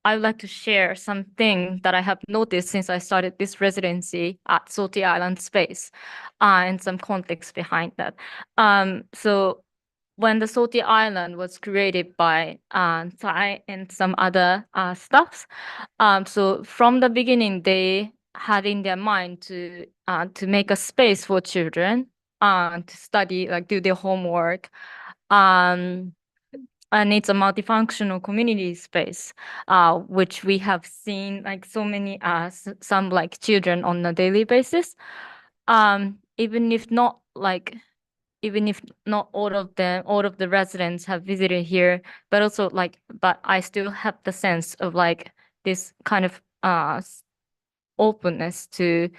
I would like to share something that I have noticed since I started this residency at Salty Island Space, and some context behind that. So when the Salty Island was created by Thai and some other staffs, so from the beginning they had in their mind to make a space for children to study, like do their homework. And it's a multifunctional community space, which we have seen like so many some like children on a daily basis. Even if not all of them, all of the residents have visited here, but also like, but I still have the sense of like this kind of openness to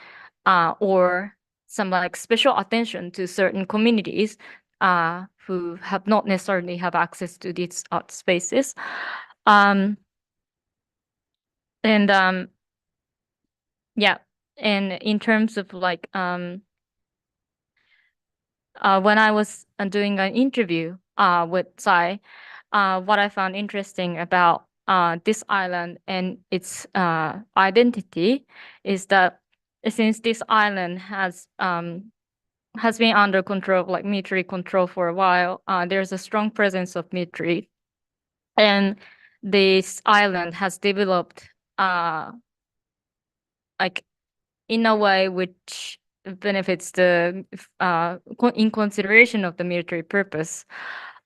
or some like special attention to certain communities who have not necessarily have access to these art spaces. And yeah, and in terms of like when I was doing an interview with Sai, what I found interesting about this island and its identity is that since this island has been under control, like military control for a while, there's a strong presence of military, and this island has developed like in a way which benefits the in consideration of the military purpose.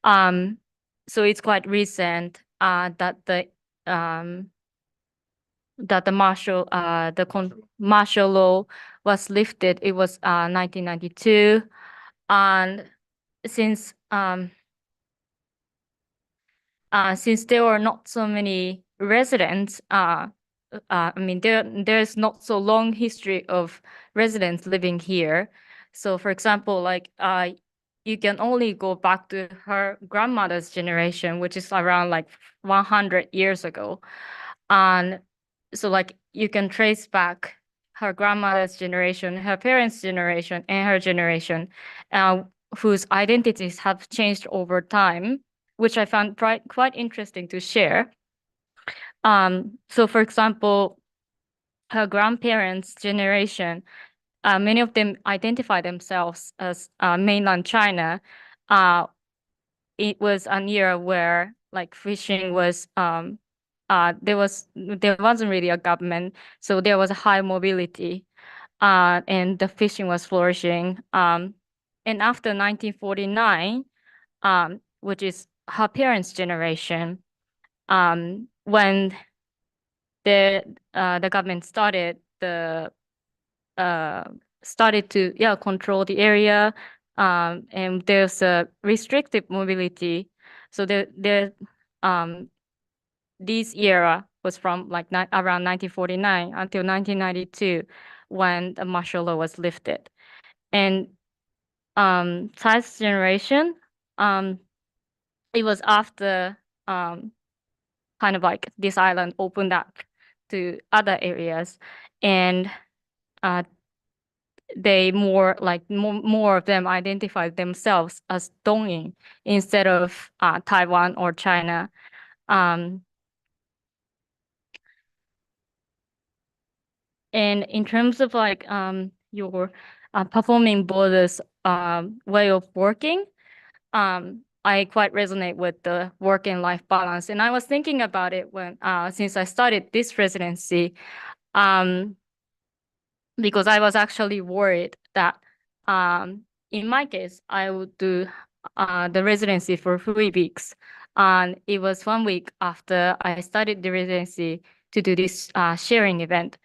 So it's quite recent that the martial law was lifted. It was 1992, and since there are not so many residents, I mean, there's not so long history of residents living here. So, for example, like you can only go back to her grandmother's generation, which is around like 100 years ago, and so like you can trace back her grandmother's generation, her parents' generation, and her generation, whose identities have changed over time, which I found quite interesting to share. So for example, her grandparents' generation, many of them identify themselves as mainland China. It was an era where like fishing was there wasn't really a government, so there was a high mobility, and the fishing was flourishing. And after 1949, which is her parents' generation, when the government started to control the area, and there's a restrictive mobility. So this era was from like around 1949 until 1992, when the martial law was lifted. And Tsai's generation, it was after kind of like this island opened up to other areas, and they more of them identified themselves as Dongying instead of Taiwan or China. And in terms of like your performing borders way of working, I quite resonate with the work and life balance. And I was thinking about it when since I started this residency, because I was actually worried that in my case, I would do the residency for 3 weeks. And it was 1 week after I started the residency to do this sharing event.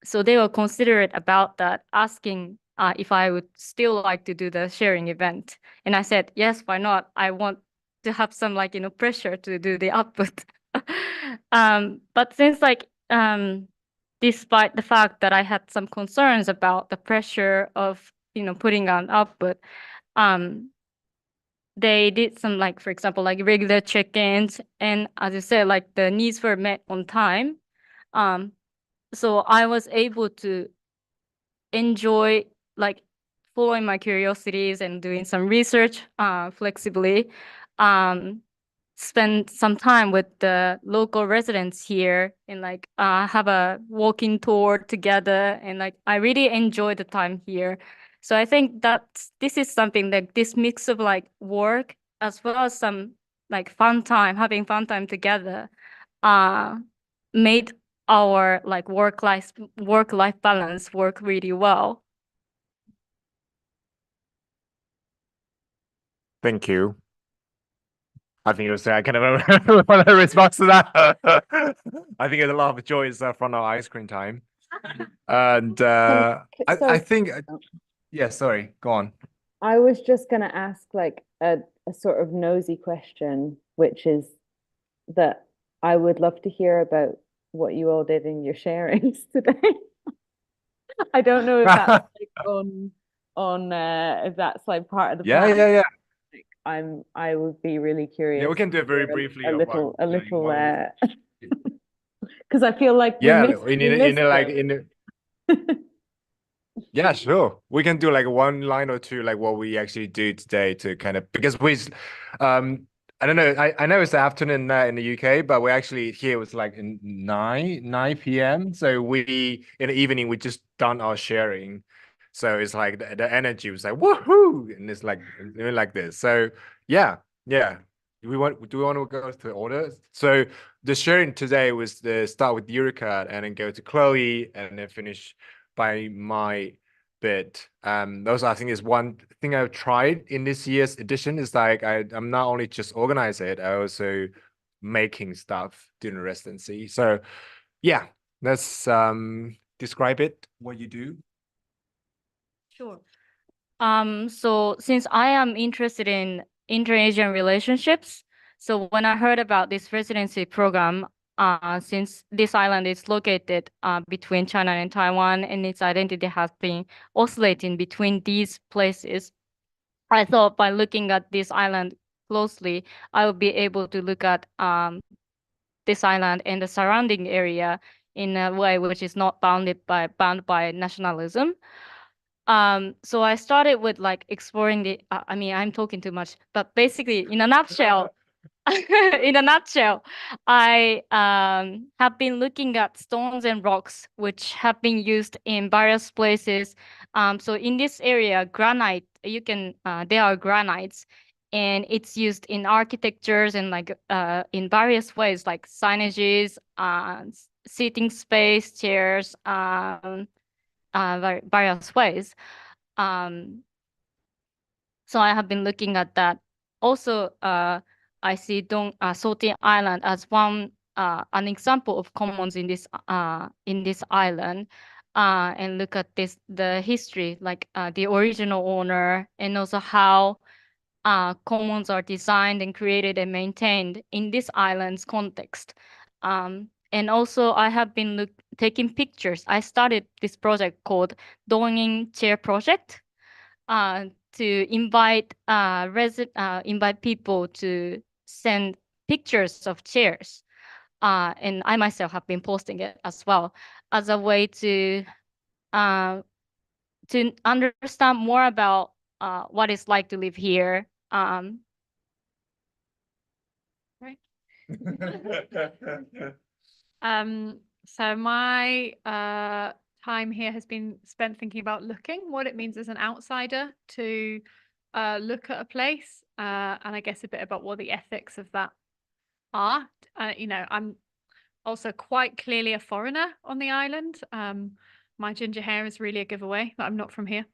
So they were considerate about that, asking if I would still like to do the sharing event. And I said, yes, why not? I want to have some like, pressure to do the output. But since like, despite the fact that I had some concerns about the pressure of, putting on output, they did some like, for example, like regular check-ins, and as you said, like the needs were met on time. So I was able to enjoy like following my curiosities and doing some research flexibly. Spend some time with the local residents here and like have a walking tour together, and like I really enjoy the time here. So I think that this is something like this mix of like work as well as some like having fun time together made our like work life balance work really well. Thank you. I think it was kind of one of the response to that. I think a lot of joy is from our ice cream time. And I think, yeah, sorry, go on. I was just going to ask like a sort of nosy question, which is that I would love to hear about what you all did in your sharings today. I don't know if that's like on if that's like part of the Yeah, plan. yeah, yeah. I would be really curious. Yeah, we can do it very to hear briefly a of like, little like one. because I feel like Yeah, we missed like it. in yeah, sure. We can do like one line or two, like what we actually do today to kind of because um, I don't know. I know it's the afternoon in the UK, but we're actually here. It was like in 9 p.m. So we in the evening we just done our sharing. So it's like the energy was like woohoo, and it's like this. So yeah, yeah. Do we want to go to order? So the sharing today was the start with Eureka and then go to Chloe and then finish by my bit. Those I think is one thing I've tried in this year's edition is like I'm not only just organize it, I also making stuff during the residency. So yeah, let's describe it, what you do. Sure. So since I am interested in inter-Asian relationships, so when I heard about this residency program, since this island is located between China and Taiwan, and its identity has been oscillating between these places, I thought by looking at this island closely, I would be able to look at this island and the surrounding area in a way which is not bound by nationalism. So I started with like exploring I mean, I'm talking too much, but basically in a nutshell, in a nutshell, I have been looking at stones and rocks which have been used in various places. So in this area, granite, there are granites, and it's used in architectures and like in various ways, like signages, seating space, chairs, various ways. Um, so I have been looking at that. Also, I see Sorting Island as an example of commons in this island, and look at the history, like the original owner, and also how commons are designed and created and maintained in this island's context. And also, I have been taking pictures. I started this project called Donging Chair Project, to invite people to send pictures of chairs. And I myself have been posting it as well as a way to understand more about what it's like to live here. Right. So my time here has been spent thinking about what it means as an outsider to look at a place, and I guess a bit about what the ethics of that are. I'm also quite clearly a foreigner on the island. My ginger hair is really a giveaway that I'm not from here.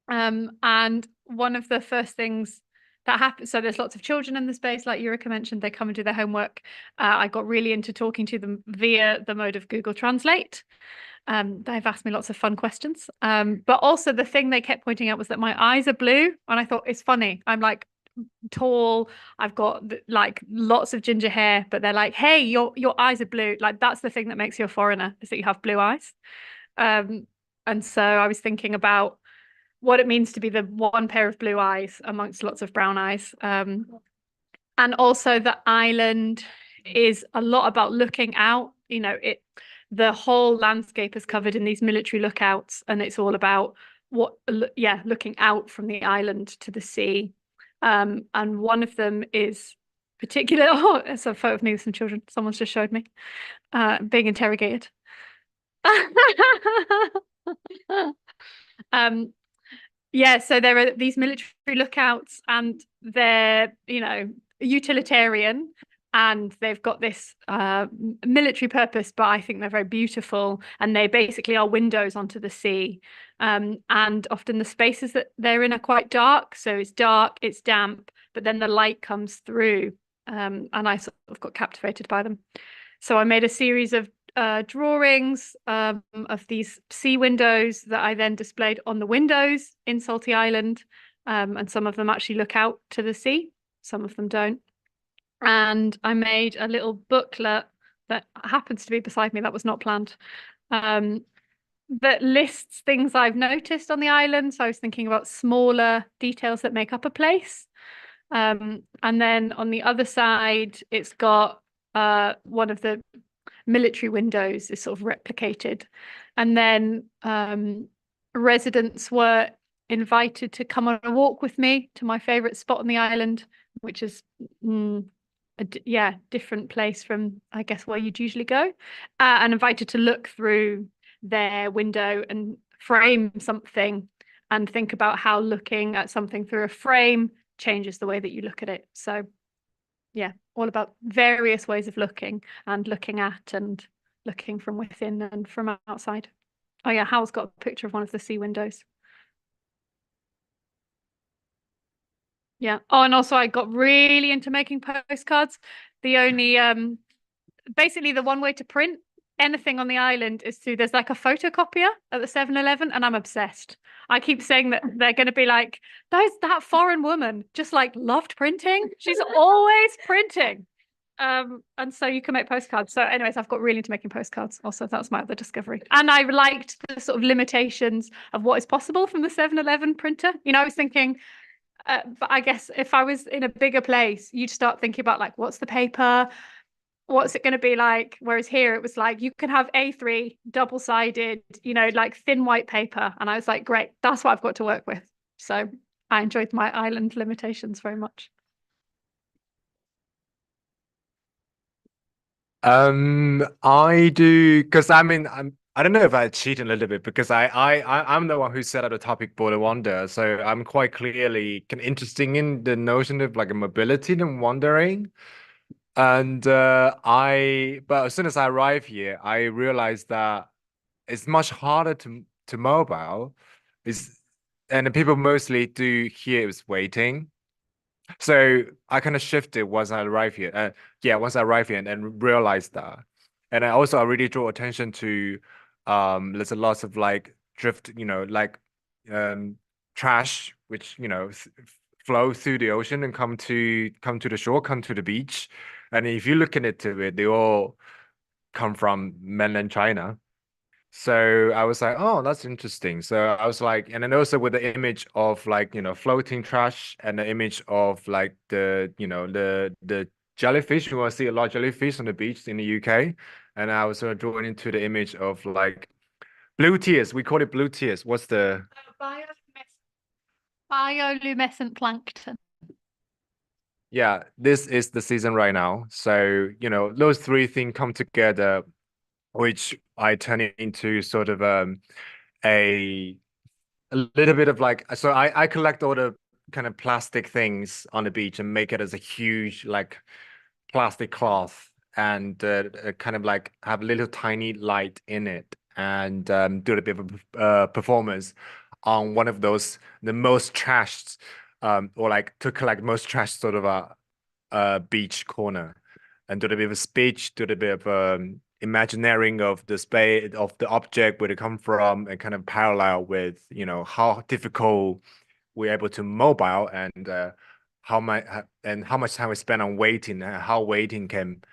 And one of the first things that happens, so there's lots of children in the space, like Eureka mentioned, they come and do their homework. I got really into talking to them via the mode of Google Translate. They've asked me lots of fun questions. But also the thing they kept pointing out was that my eyes are blue. And I thought, it's funny. I'm like tall. I've got like lots of ginger hair, but they're like, hey, your eyes are blue. Like that's the thing that makes you a foreigner, is that you have blue eyes. And so I was thinking about what it means to be the one pair of blue eyes amongst lots of brown eyes. And also the island is a lot about looking out. The whole landscape is covered in these military lookouts, and it's all about looking out from the island to the sea. And one of them is particular. Oh, it's a photo of me with some children. Someone's just showed me being interrogated. Yeah, so there are these military lookouts, and they're, utilitarian, and they've got this military purpose, but I think they're very beautiful, and they basically are windows onto the sea. And often the spaces that they're in are quite dark, so it's dark, it's damp, but then the light comes through, and I sort of got captivated by them. So I made a series of drawings of these sea windows that I then displayed on the windows in Salty Island, and some of them actually look out to the sea, some of them don't. And I made a little booklet that happens to be beside me, that was not planned, that lists things I've noticed on the island. So I was thinking about smaller details that make up a place. And then on the other side, it's got one of the military windows is sort of replicated. And then residents were invited to come on a walk with me to my favorite spot on the island, which is different place from, I guess, where you'd usually go, and invited to look through their window and frame something and think about how looking at something through a frame changes the way that you look at it. So yeah, all about various ways of looking and looking at and looking from within and from outside. Oh yeah, Hal's got a picture of one of the sea windows. Yeah. Oh, and also I got really into making postcards. The only basically the one way to print anything on the island is there's like a photocopier at the 7-Eleven, and I'm obsessed. I keep saying that they're going to be like, that foreign woman just like loved printing. She's always printing. And so you can make postcards. So anyways, I've got really into making postcards. Also, that's my other discovery. And I liked the sort of limitations of what is possible from the 7-Eleven printer. You know, I was thinking, but I guess if I was in a bigger place, you'd start thinking about like, what's the paper? What's it going to be like? Whereas here it was like, you can have A3 double-sided, you know, like thin white paper. And I was like, great, that's what I've got to work with. So I enjoyed my island limitations very much. I do, because I mean, I don't know if I cheat a little bit, because I'm the one who set up the topic border wonder, so I'm quite clearly interested in the notion of like a mobility and wandering. And but as soon as I arrive here, I realized that it's much harder to mobile. Is and the people mostly do here is waiting. So I kind of shifted once I arrived here. Once I arrived here and realized that. And I really draw attention to there's a lot of like drift, like um trash which, flow through the ocean and come to the shore, come to the beach. And if you look into it, they all come from mainland China. So I was like, oh, that's interesting. So I was like, and then also with the image of like, floating trash and the image of like the jellyfish. You want to see a lot of jellyfish on the beach in the UK. And I was sort of drawn into the image of like blue tears. We call it blue tears. What's the Bioluminescent plankton. Yeah, this is the season right now. So, those three things come together, which I turn it into sort of a little bit of like, so I collect all the kind of plastic things on the beach and make it as a huge like plastic cloth, and kind of like have a little tiny light in it, and do a bit of performance on one of those, the most trashed, or like to collect most trashed sort of a beach corner, and do a bit of a speech, do a bit of imagineering of the space of the object where they come from, and kind of parallel with how difficult we're able to mobile, and how much time we spend on waiting, and how waiting can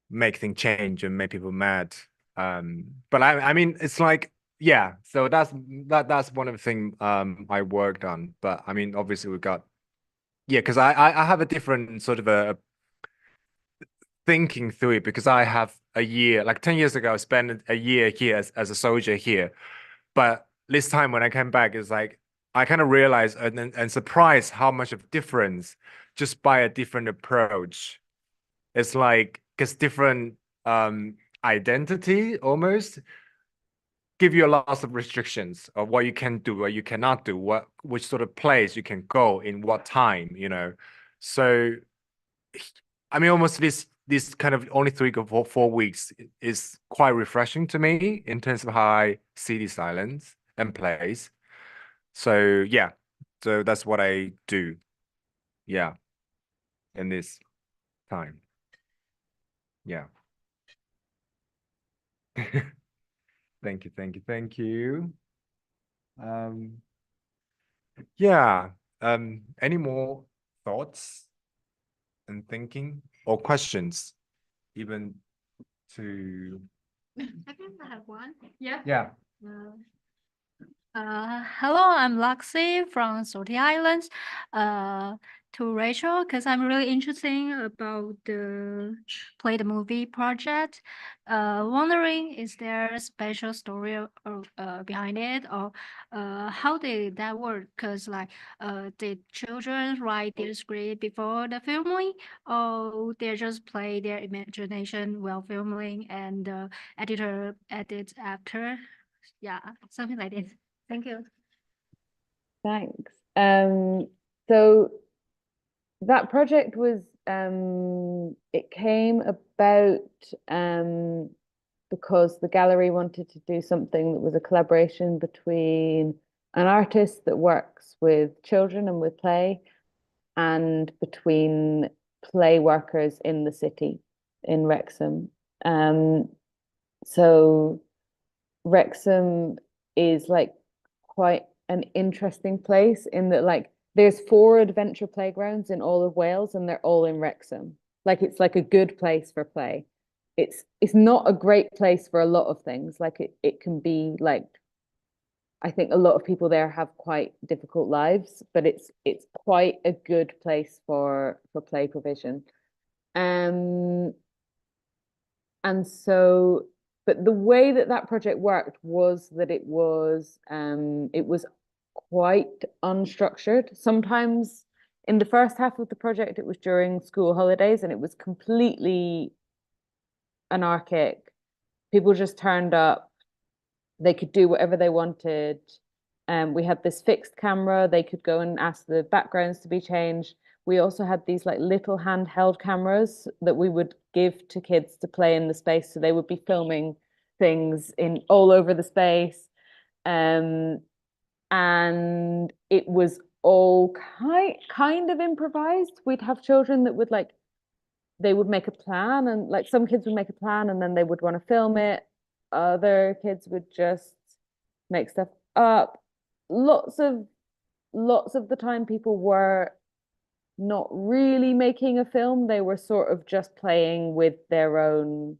make things change and make people mad. But I mean it's like, yeah, so that's one of the things I worked on. But I mean obviously we got, yeah, because I have a different sort of a thinking through it, because I have a year, like 10 years ago, I spent a year here as a soldier here. But this time when I came back, it's like I kind of realized and surprised how much of difference just by a different approach. It's like, because different identity almost give you a lot of restrictions of what you can do, what you cannot do, which sort of place you can go in what time, So I mean, almost this kind of only 3 or 4 weeks is quite refreshing to me in terms of how I see these islands and place. So yeah, so that's what I do. Yeah, in this time. Yeah. Thank you, thank you, thank you. Yeah. Any more thoughts and thinking or questions, even to I think I have one. Yeah. Yeah. Hello, I'm Luxie from Salty Islands. To Rachel, because I'm really interested about the Play the Movie project. Wondering, is there a special story behind it, or how did that work? Because like, did children write their script before the filming, or they just play their imagination while filming, and the editor edits after? Yeah, something like this. Thank you. Thanks. So that project was it came about because the gallery wanted to do something that was a collaboration between an artist that works with children and with play, and between play workers in the city in Wrexham. So Wrexham is like quite an interesting place in that like there's 4 adventure playgrounds in all of Wales and they're all in Wrexham. Like it's like a good place for play. It's not a great place for a lot of things. Like it can be like, I think a lot of people there have quite difficult lives, but it's quite a good place for play provision. And so, but the way that that project worked was that it was quite unstructured. Sometimes in the first half of the project, it was during school holidays and it was completely anarchic. People just turned up. They could do whatever they wanted. We had this fixed camera. They could go and ask the backgrounds to be changed. We also had these like little handheld cameras that we would give to kids to play in the space. So they would be filming things in all over the space. And it was all kind of improvised. We'd have children that would like, they would make a plan, and like some kids would make a plan and then they would want to film it. Other kids would just make stuff up. Lots of the time people were not really making a film. They were sort of just playing with their own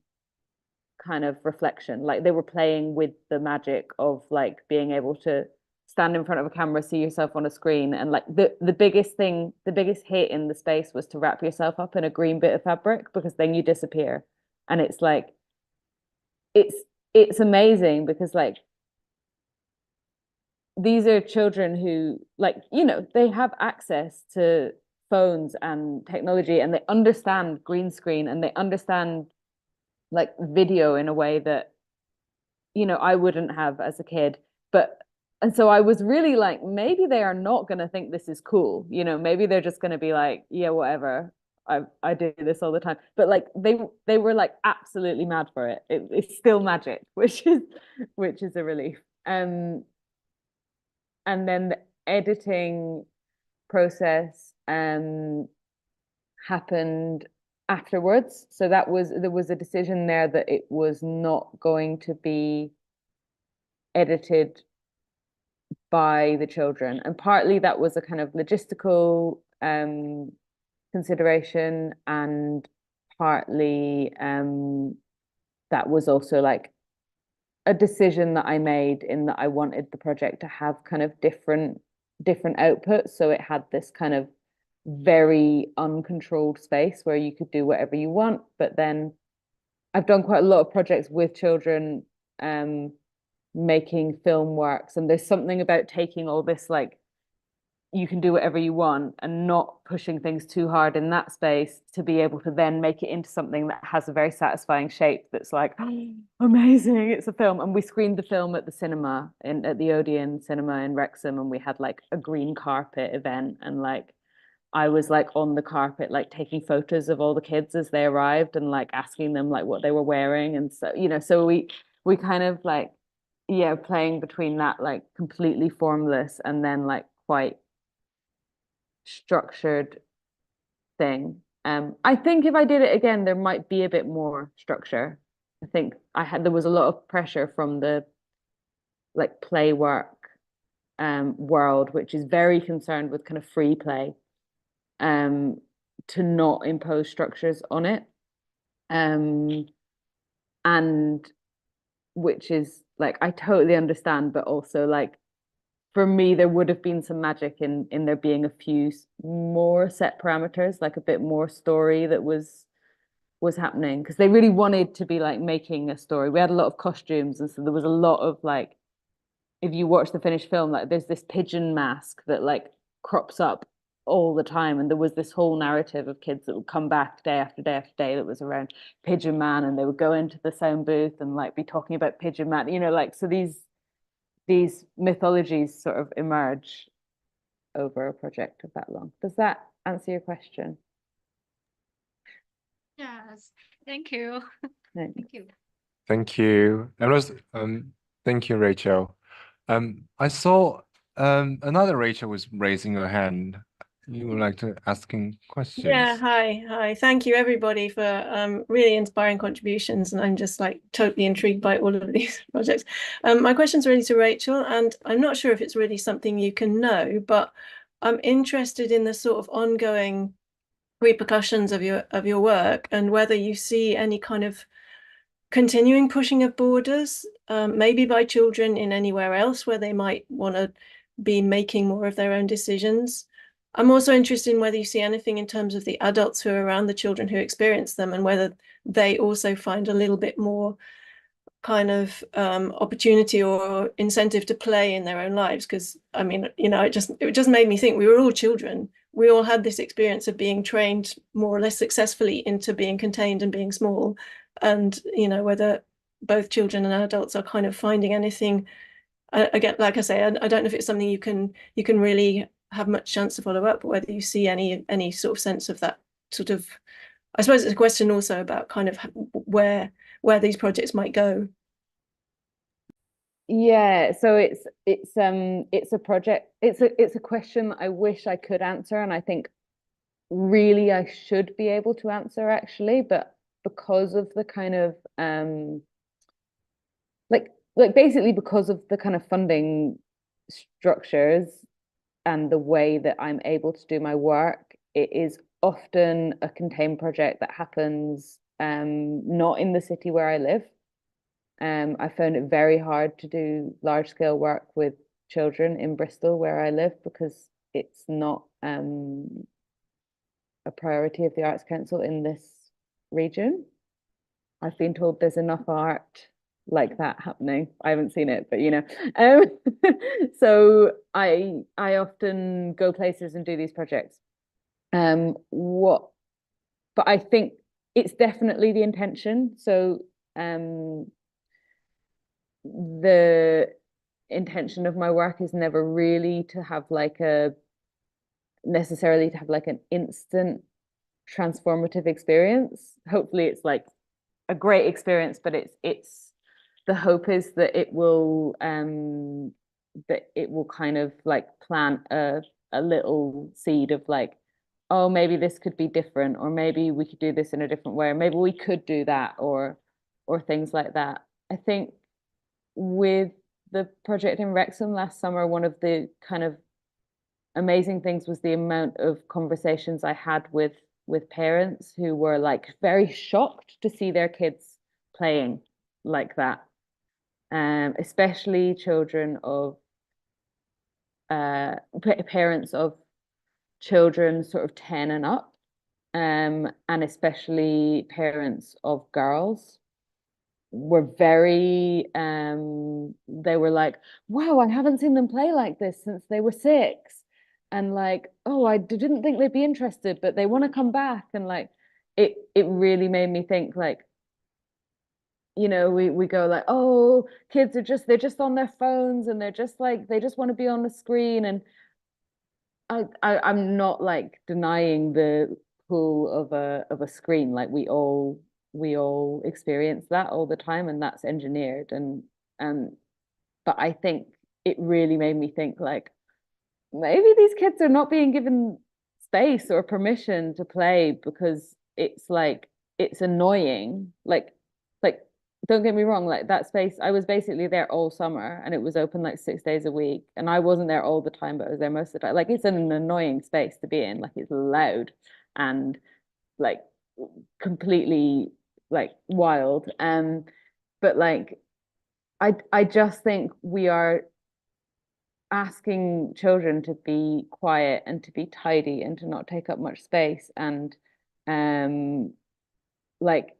kind of reflection. Like they were playing with the magic of like being able to stand in front of a camera, see yourself on a screen. And like the biggest hit in the space was to wrap yourself up in a green bit of fabric, because then you disappear. And it's like, it's amazing because like these are children who like, you know, they have access to phones and technology, and they understand green screen and they understand like video in a way that, you know, I wouldn't have as a kid. And so I was really like, maybe they are not going to think this is cool. You know, maybe they're just going to be like, yeah, whatever. I do this all the time. But like they were like absolutely mad for it. It's still magic, which is a relief. And then the editing process happened afterwards. So there was a decision there that it was not going to be edited by the children. And partly that was a kind of logistical consideration, and partly that was also like a decision that I made, in that I wanted the project to have kind of different outputs. So it had this kind of very uncontrolled space where you could do whatever you want. But then I've done quite a lot of projects with children making film works, and there's something about taking all this like, you can do whatever you want and not pushing things too hard in that space, to be able to then make it into something that has a very satisfying shape that's like, oh, amazing, it's a film. And we screened the film at the cinema at the Odeon cinema in Wrexham, and we had like a green carpet event, and like I was like on the carpet like taking photos of all the kids as they arrived and like asking them like what they were wearing. And so, you know, so we kind of like, yeah, playing between that like completely formless and then like quite structured thing. I think if I did it again, there might be a bit more structure. I think there was a lot of pressure from the like play work world, which is very concerned with kind of free play, to not impose structures on it. And which is like, I totally understand, but also like, for me, there would have been some magic in there being a few more set parameters, like a bit more story that was happening, because they really wanted to be like making a story. We had a lot of costumes, and so there was a lot of like, if you watch the finished film, like there's this pigeon mask that like crops up all the time, and there was this whole narrative of kids that would come back day after day after day that was around Pigeon Man, and they would go into the sound booth and like be talking about Pigeon Man, you know, like, so these mythologies sort of emerge over a project of that long. Does that answer your question? Yes, thank you. No. Thank you. Thank you. And was thank you, Rachel. I saw another Rachel was raising her hand. You would like to asking questions? Yeah, hi. Thank you everybody for really inspiring contributions, and I'm just like totally intrigued by all of these projects. My question's really to Rachel, and I'm not sure if it's really something you can know, but I'm interested in the sort of ongoing repercussions of your work, and whether you see any kind of continuing pushing of borders, maybe by children in anywhere else where they might want to be making more of their own decisions. I'm also interested in whether you see anything in terms of the adults who are around the children who experience them, and whether they also find a little bit more kind of opportunity or incentive to play in their own lives. Because I mean, you know, it just made me think we were all children. We all had this experience of being trained more or less successfully into being contained and being small. And, you know, whether both children and adults are kind of finding anything. Again, like I say, I don't know if it's something you can really have much chance to follow up, but whether you see any sort of sense of that sort of, I suppose it's a question also about kind of where these projects might go. Yeah, so it's a project, it's a question I wish I could answer, and I think really I should be able to answer actually, but because of the kind of like basically because of the kind of funding structures and the way that I'm able to do my work, it is often a contained project that happens not in the city where I live. I found it very hard to do large scale work with children in Bristol where I live, because it's not a priority of the Arts Council in this region. I've been told there's enough art like that happening. I haven't seen it, but you know, so I often go places and do these projects. But I think it's definitely the intention. So the intention of my work is never really to have like necessarily to have like an instant transformative experience. Hopefully it's like a great experience, but it's the hope is that it will kind of like plant a little seed of like, oh, maybe this could be different, or maybe we could do this in a different way, or maybe we could do that, or things like that. I think with the project in Wrexham last summer, one of the kind of amazing things was the amount of conversations I had with parents who were like very shocked to see their kids playing like that, especially children of parents of children sort of 10 and up, and especially parents of girls were very they were like, wow, I haven't seen them play like this since they were 6, and like, oh, I didn't think they'd be interested, but they want to come back. And like it really made me think, like, you know, we go like, oh, kids are they're just on their phones, and they're just like, they just want to be on the screen. And I'm not like denying the pull of a screen. Like we all experience that all the time, and that's engineered. And but I think it really made me think, like, maybe these kids are not being given space or permission to play because it's like, it's annoying. Like don't get me wrong, like that space, I was basically there all summer, and it was open like 6 days a week, and I wasn't there all the time, but I was there most of the time. Like, it's an annoying space to be in. Like, it's loud and like completely like wild. But like I just think we are asking children to be quiet and to be tidy and to not take up much space, and like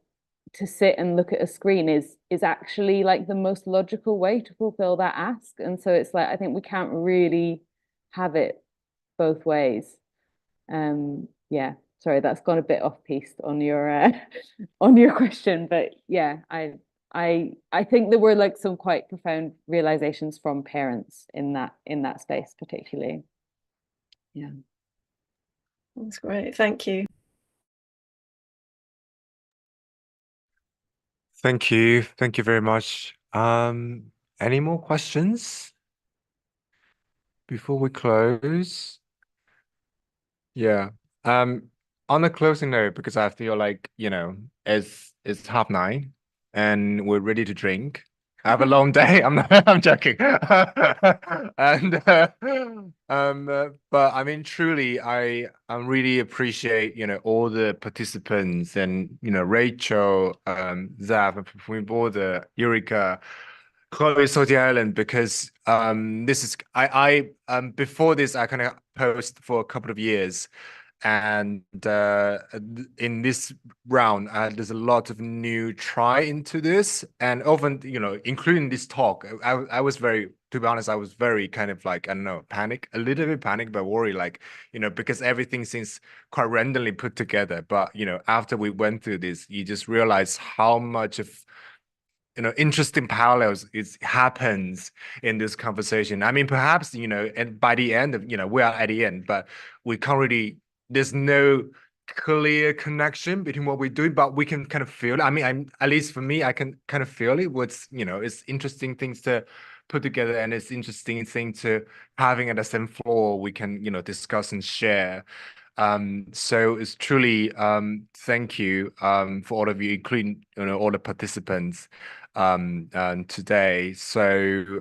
to sit and look at a screen is actually like the most logical way to fulfill that ask. And so it's like I think we can't really have it both ways. Yeah, sorry, that's gone a bit off piste on your on your question, but yeah, I think there were like some quite profound realizations from parents in that space particularly. Yeah. That's great. Thank you. Thank you. Thank you very much. Any more questions before we close? Yeah. On a closing note, because I feel like, it's 9:30 and we're ready to drink. I have a long day. I'm joking. And but I mean, truly, I really appreciate, all the participants and, Rachel, Zav, and performingborder, Eureka, Chloe, Saudi Island, because this is I before this I kind of post for a couple of years, and in this round there's a lot of new try into this, and often including this talk, I was very, to be honest, I was very kind of like, I don't know, a little bit panic, but worry, like, because everything seems quite randomly put together. But after we went through this, you just realize how much of interesting parallels happens in this conversation. I mean, perhaps, and by the end of, we are at the end, but we can't really, there's no clear connection between what we're doing, but we can kind of feel it. I mean, at least for me, I can kind of feel it. It's interesting things to put together, and it's interesting thing to having at the same floor, we can, discuss and share. So it's truly, thank you, for all of you, including, all the participants, today. So,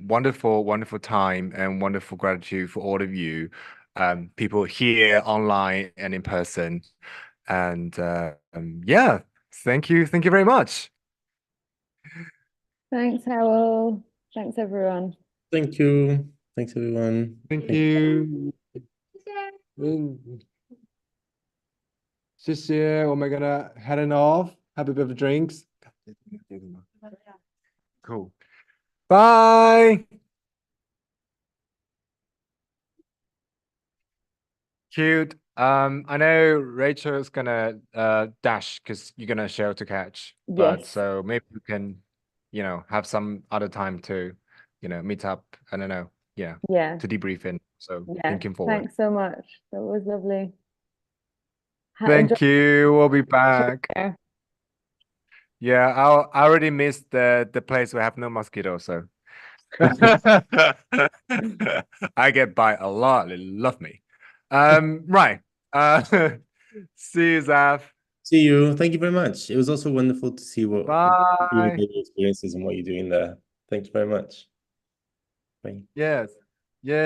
wonderful time and wonderful gratitude for all of you, people here, online and in person. And, yeah, thank you very much. Thanks, Howell. Thanks, everyone. Thank you. Thanks, everyone. Thank you. 谢谢，我们gonna heading off. Happy birthday drinks. Cool. Bye. Cute. I know Rachel's gonna dash because you're gonna share to catch. But Yes. so maybe you can, have some other time to, meet up. I don't know. Yeah. Yeah. To debrief in. So Yeah. thinking forward. Thanks so much. That was lovely. Thank you. We'll be back. Enjoy. Yeah, I already missed the place where I have no mosquitoes, so I get by a lot. They love me. Right. See you, Zav. See you. Thank you very much. It was also wonderful to see what your Bye. experiences and what you're doing there. Thank you very much. Bye. Yes. Yeah.